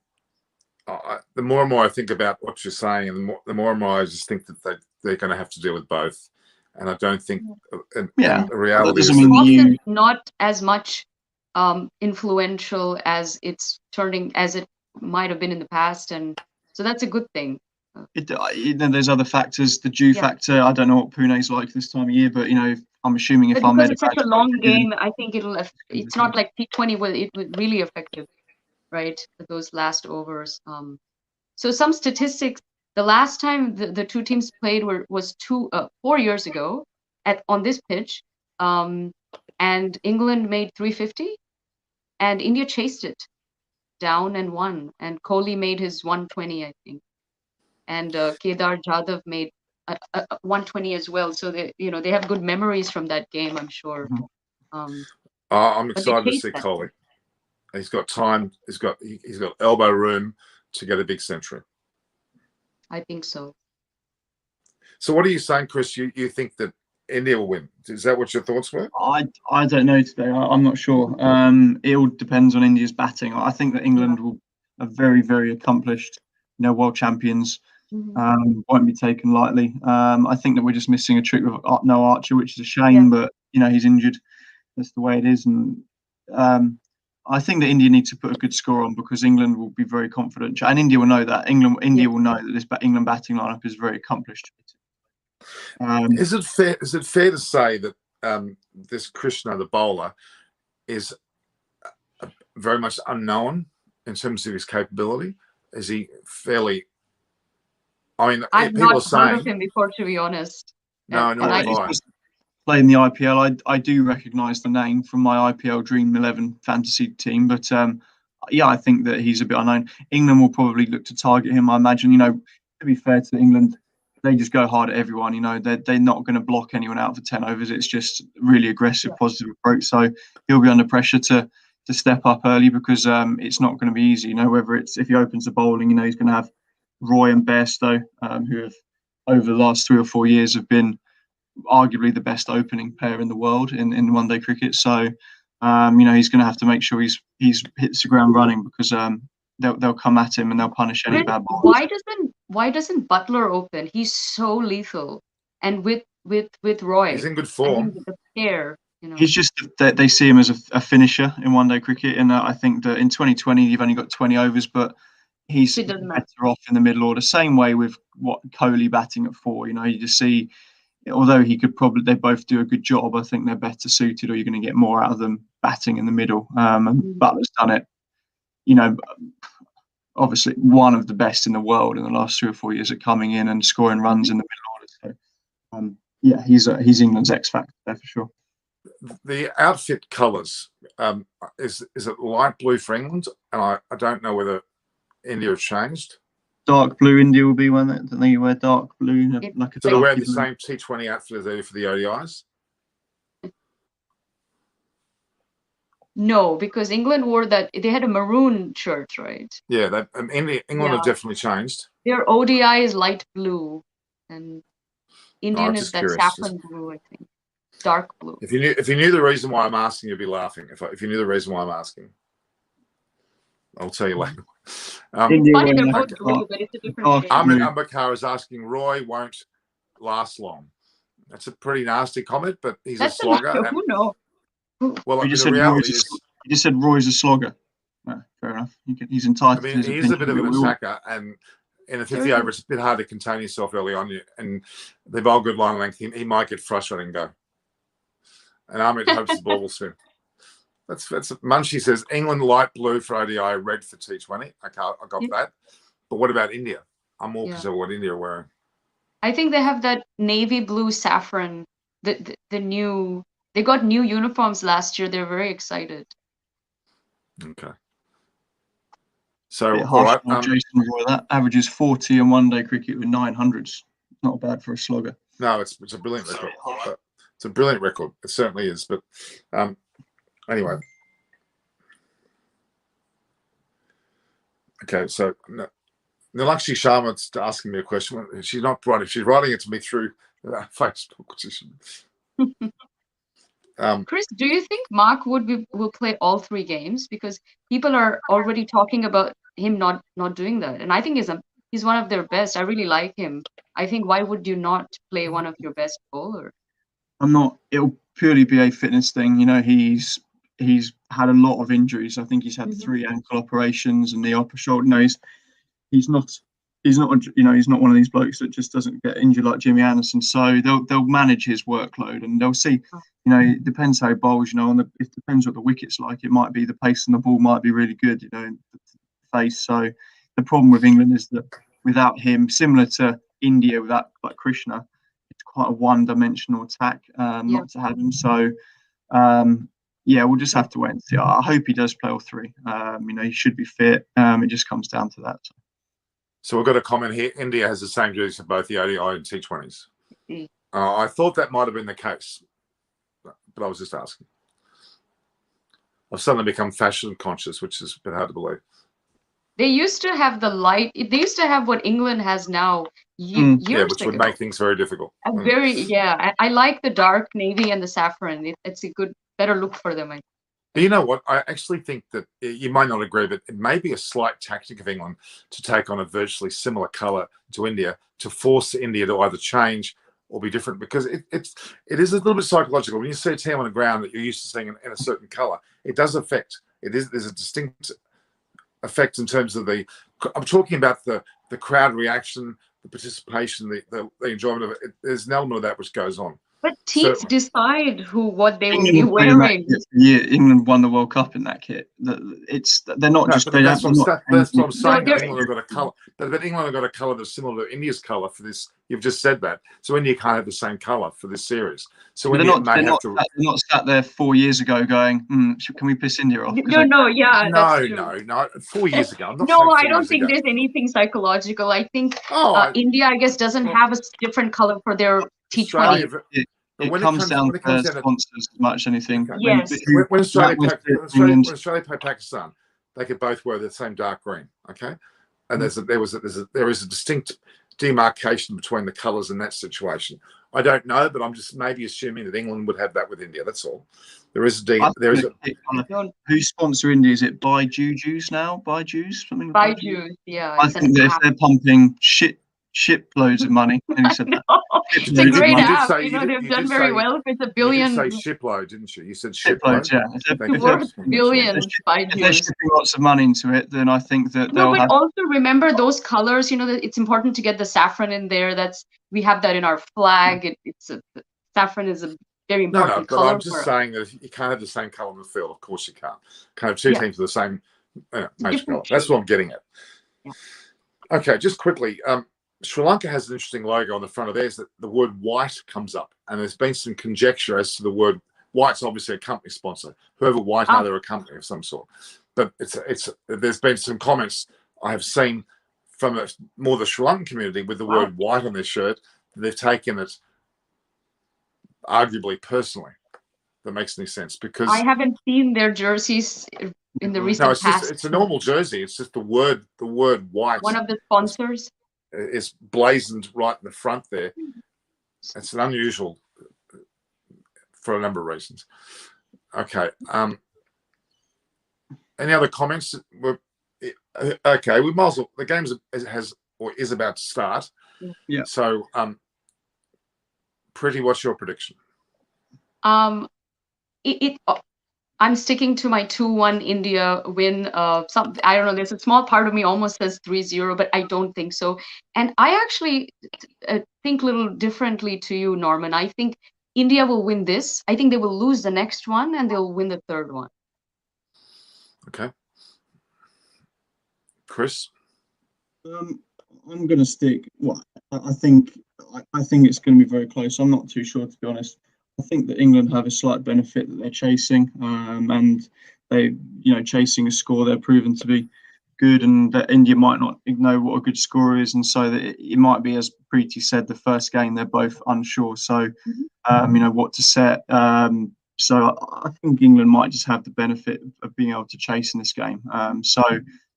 more and more I think about what you're saying, and the more and more I just think that they're going to have to deal with both. And I don't think, and the reality is that not as much influential as it's turning, as it might have been in the past, and so that's a good thing. There's other factors. The dew factor. I don't know what Pune's like this time of year, but I'm assuming if I'm because it's such a long game, I think it's not like T20 it would really affect it, right? Those last overs. So some statistics. The last time the two teams played was 4 years ago on this pitch, and England made 350, and India chased it down and won, and Kohli made his 120, I think, and Kedar Jadhav made 120 as well. So they have good memories from that game, I'm sure. I'm excited to see Kohli. He's got time. He's got elbow room to get a big century. I think so. So what are you saying, Chris? You think that India will win? Is that what your thoughts were? I don't know today. I'm not sure. It all depends on India's batting. I think that England will are very, very accomplished, world champions. Won't be taken lightly. I think that we're just missing a trick with no Archer, which is a shame, but he's injured. That's the way it is. And I think that India needs to put a good score on because England will be very confident, and India will know that. India will know that this England batting lineup is very accomplished. Is it fair to say that this Krishna, the bowler, is very much unknown in terms of his capability? Is he fairly? I mean, I've people not heard of him before, to be honest. No, no, I played in the IPL. I do recognise the name from my IPL Dream 11 fantasy team, but I think that he's a bit unknown. England will probably look to target him. I imagine. To be fair to England, they just go hard at everyone. They're not going to block anyone out for 10 overs. It's just really aggressive, positive approach. So he'll be under pressure to step up early because it's not going to be easy. Whether it's if he opens the bowling, he's going to have Roy and Bairstow, who have over the last 3 or 4 years have been arguably the best opening pair in the world in one-day cricket. So, he's going to have to make sure he's hits the ground running because they'll come at him and they'll punish any bad balls. Why doesn't Butler open? He's so lethal, and with Roy, he's in good form. With the pair, He's just that they see him as a finisher in one-day cricket, and I think that in 2020 you've only got 20 overs, but he's better off in the middle order. Same way with what Kohli batting at 4. You just see. Although they both do a good job, I think they're better suited, or you're going to get more out of them batting in the middle. And Butler's done it, obviously one of the best in the world in the last 3 or 4 years at coming in and scoring runs in the middle order. So, he's England's X factor there for sure. The outfit colours, is it light blue for England? And I don't know whether India have changed. Dark blue. India will be one that they wear dark blue. So they're wearing the same T20 outfit as they do for the ODIs? No, because England wore that. They had a maroon shirt, right? Yeah, England have definitely changed. Their ODI is light blue, and Indian is that curious. saffron blue, I think, dark blue. If you knew the reason why I'm asking, you'd be laughing. If you knew the reason why I'm asking, I'll tell you later. It's funny they're both blue, but it's a different shade. Ahmed Ambakar is asking, Roy won't last long. That's a pretty nasty comment, but he's a slogger. Who knows? Well, you just said Roy's a slogger. No, fair enough. He's entitled. He's a bit of an attacker, and in a 50 over, it's a bit hard to contain yourself early on. And they bowl good line length. He might get frustrated and go. And Ahmed hopes the ball will swim. That's Munchie says England light blue for ODI, red for T20. I got that. But what about India? I'm more concerned with what India are wearing. I think they have that navy blue saffron. The new. They got new uniforms last year. They're very excited. Okay. So all right, Jason Roy, that averages 40 in one-day cricket with 900s. Not bad for a slogger. No, it's a brilliant record. It's a brilliant record. It certainly is. But anyway, Okay, so Nilakshi Sharma's asking me a question. She's not writing. She's writing it to me through Facebook. Chris, do you think Mark will play all 3 games? Because people are already talking about him not doing that, and I think he's one of their best. I really like him. I think why would you not play one of your best bowlers? It'll purely be a fitness thing. He's had a lot of injuries. I think he's had 3 ankle operations and the upper shoulder. No, he's not he's not one of these blokes that just doesn't get injured like Jimmy Anderson. So they'll manage his workload and they'll see. It depends how he bowls. It depends what the wicket's like. It might be the pace on the ball might be really good. In the face. So the problem with England is that without him, similar to India without like Krishna, it's quite a one-dimensional attack. Not to have him. So. We'll just have to wait and see. I hope he does play all 3. He should be fit. It just comes down to that. So we've got a comment here. India has the same jerseys for both the ODI and T20s. I thought that might have been the case, but I was just asking. I've suddenly become fashion conscious, which is a bit hard to believe. They used to have the light. They used to have what England has now. Years which would make things very difficult. I like the dark navy and the saffron. It's a better look for them. You know what? I actually think that you might not agree, but it may be a slight tactic of England to take on a virtually similar colour to India to force India to either change or be different, because it is a little bit psychological. When you see a team on the ground that you're used to seeing in a certain colour, it does affect. There's a distinct effect in terms of I'm talking about the crowd reaction, the participation, the enjoyment of it. There's an element of that which goes on. But teams decide what they will be wearing. England won the World Cup in that kit. They're not just. That's what I'm saying. England have got a colour, but England have got a colour that's similar to India's colour for this. You've just said that, so India can't have the same colour for this series. So they're not sat there 4 years ago going, "Can we piss India off?" No. 4 years ago. I'm not I don't think there's anything psychological. I think India, I guess, doesn't have a different colour for their T20. It comes down to sponsors as much as anything. Yes. When Australia played Pakistan, they could both wear the same dark green. Okay, and there is a distinct demarcation between the colours in that situation. I don't know, but I'm just maybe assuming that England would have that with India. That's all. Who sponsor India? Is it Byju's now? Byju's? Something. Byju's, yeah. I think that if they're pumping shiploads of money, and he said that. It's a great app. They've done very well. If it's $1 billion. You did say shipload, didn't you? You said shipload. Yeah. Billions by if they're shipping lots of money into it, then I think that they'll have. Also remember those colors. That it's important to get the saffron in there. We have that in our flag. Saffron is a very important color. But I'm just saying that you can't have the same color in the field. Of course you can't. Can't have 2 teams with the same major color. That's what I'm getting at. Yeah. Okay, just quickly. Sri Lanka has an interesting logo on the front of theirs that the word white comes up, and there's been some conjecture as to the word white's obviously a company sponsor. Whoever white are, they're a company of some sort. But there's been some comments I have seen from more the Sri Lankan community with the word white on their shirt. They've taken it arguably personally. That makes any sense, because I haven't seen their jerseys in the recent past. It's a normal jersey. It's just the word white. One of the sponsors is blazoned right in the front there. It's an unusual for a number of reasons. Okay. Any other comments? Okay, we might as well. The game is about to start. Yeah. So, Pretty, what's your prediction? I'm sticking to my 2-1 India win. I don't know. There's a small part of me almost says 3-0, but I don't think so. And I actually think a little differently to you, Norman. I think India will win this. I think they will lose the next one, and they'll win the third one. Okay. Chris? I'm going to stick. Well, I think it's going to be very close. I'm not too sure, to be honest. I think that England have a slight benefit that they're chasing, and they, chasing a score, they're proven to be good, and that India might not know what a good score is, and so that it might be, as Preeti said, the first game they're both unsure. So, what to set. So I think England might just have the benefit of being able to chase in this game. So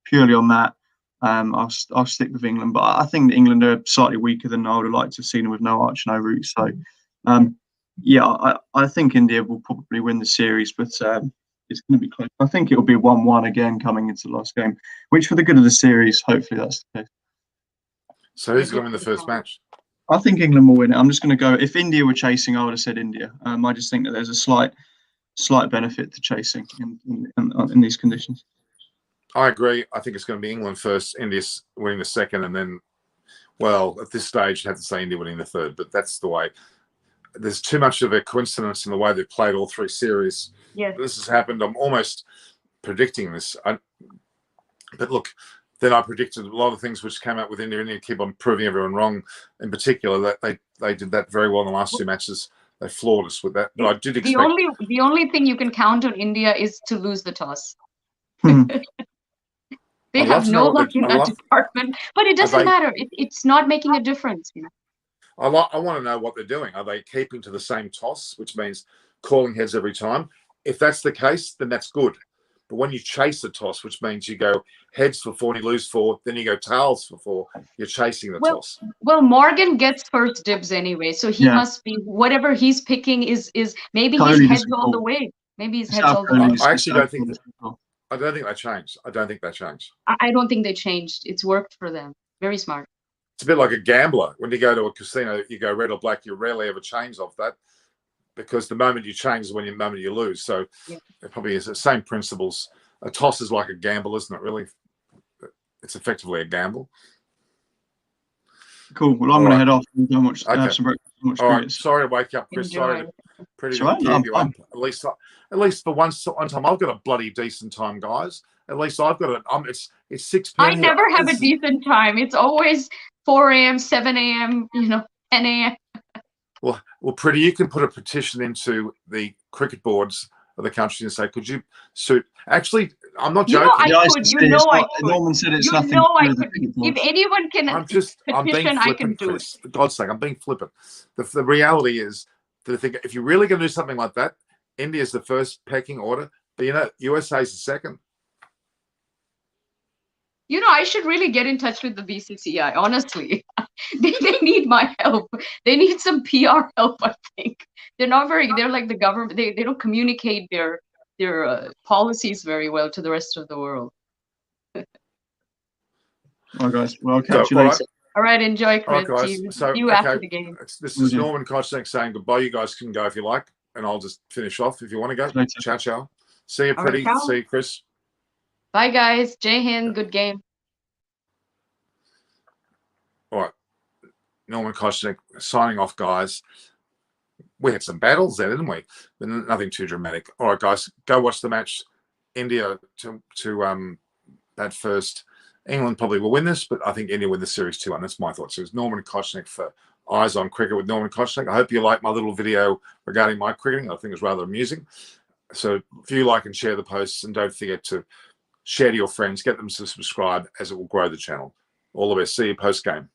purely on that, I'll stick with England, but I think that England are slightly weaker than I would have liked to have seen them with no Arch, no Root. So, yeah, I think India will probably win the series, but it's going to be close. I think it'll be 1-1 again coming into the last game, which for the good of the series, hopefully that's the case. So who's going to win the first match? I think England will win it. I'm just going to go. If India were chasing, I would have said India. I just think that there's a slight benefit to chasing in these conditions. I agree. I think it's going to be England first, India winning the second, and then, well, at this stage, you have to say India winning the third. But that's the way. There's too much of a coincidence in the way they've played all three series. Yeah. This has happened. I'm almost predicting this. But look, then I predicted a lot of things which came out with India. India keep on proving everyone wrong. In particular, that they did that very well in the last two matches. They floored us with that. But I did expect the only thing you can count on India is to lose the toss. They have no luck in that department, but it doesn't matter. It's not making a difference. You know? I want to know what they're doing. Are they keeping to the same toss, which means calling heads every time? If that's the case, then that's good. But when you chase the toss, which means you go heads for 4 and you lose 4, then you go tails for 4, you're chasing the toss. Well, Morgan gets first dibs anyway, so he must be, whatever he's picking is maybe his head's all the way. Maybe his head's all the way. I actually don't think I don't think they changed. I don't think they changed. I don't think they changed. It's worked for them. Very smart. It's a bit like a gambler. When you go to a casino, you go red or black, you rarely ever change off that, because the moment you change is when the moment you lose. So it probably is the same principles. A toss is like a gamble, isn't it, really? It's effectively a gamble. Cool. Well, I'm going to head off and go watch some All right. Sorry to wake up, Chris. Sorry to keep you up. At least for one time, I've got a bloody decent time, guys. At least I've got it. It's 6 p.m. I never have a decent time. It's always 4 a.m., 7 a.m., 10 a.m. Well, Pretty, you can put a petition into the cricket boards of the country and say, could you suit? Actually, I'm not joking. I could. Norman said it's nothing. I could. If anyone can I'm being flippant, I can do Chris. For God's sake, I'm being flippant. The reality is that I think if you're really going to do something like that, India is the first pecking order, but USA is the second. I should really get in touch with the BCCI, honestly. they need my help. They need some PR help, I think. They're like the government. They don't communicate their policies very well to the rest of the world. All right, guys. Well, I'll catch you later. All right, enjoy, Chris. All right, guys. See you after the game. This is Norman Kochnik saying goodbye. You guys can go if you like, and I'll just finish off if you want to go. Ciao, ciao. See you, Pretty. Right, see you, Chris. Bye, guys. Jai Hind. Good game. All right. Norman Kochnik signing off, guys. We had some battles there, didn't we? But nothing too dramatic. All right, guys, go watch the match. India to bat first. England probably will win this, but I think India win the series 2-1. That's my thoughts. So it's Norman Kochnik for Eyes on Cricket with Norman Kochnik. I hope you like my little video regarding my cricketing. I think it's rather amusing. So if you like and share the posts, and don't forget to share to your friends, get them to subscribe, as it will grow the channel. All the best. See you post game.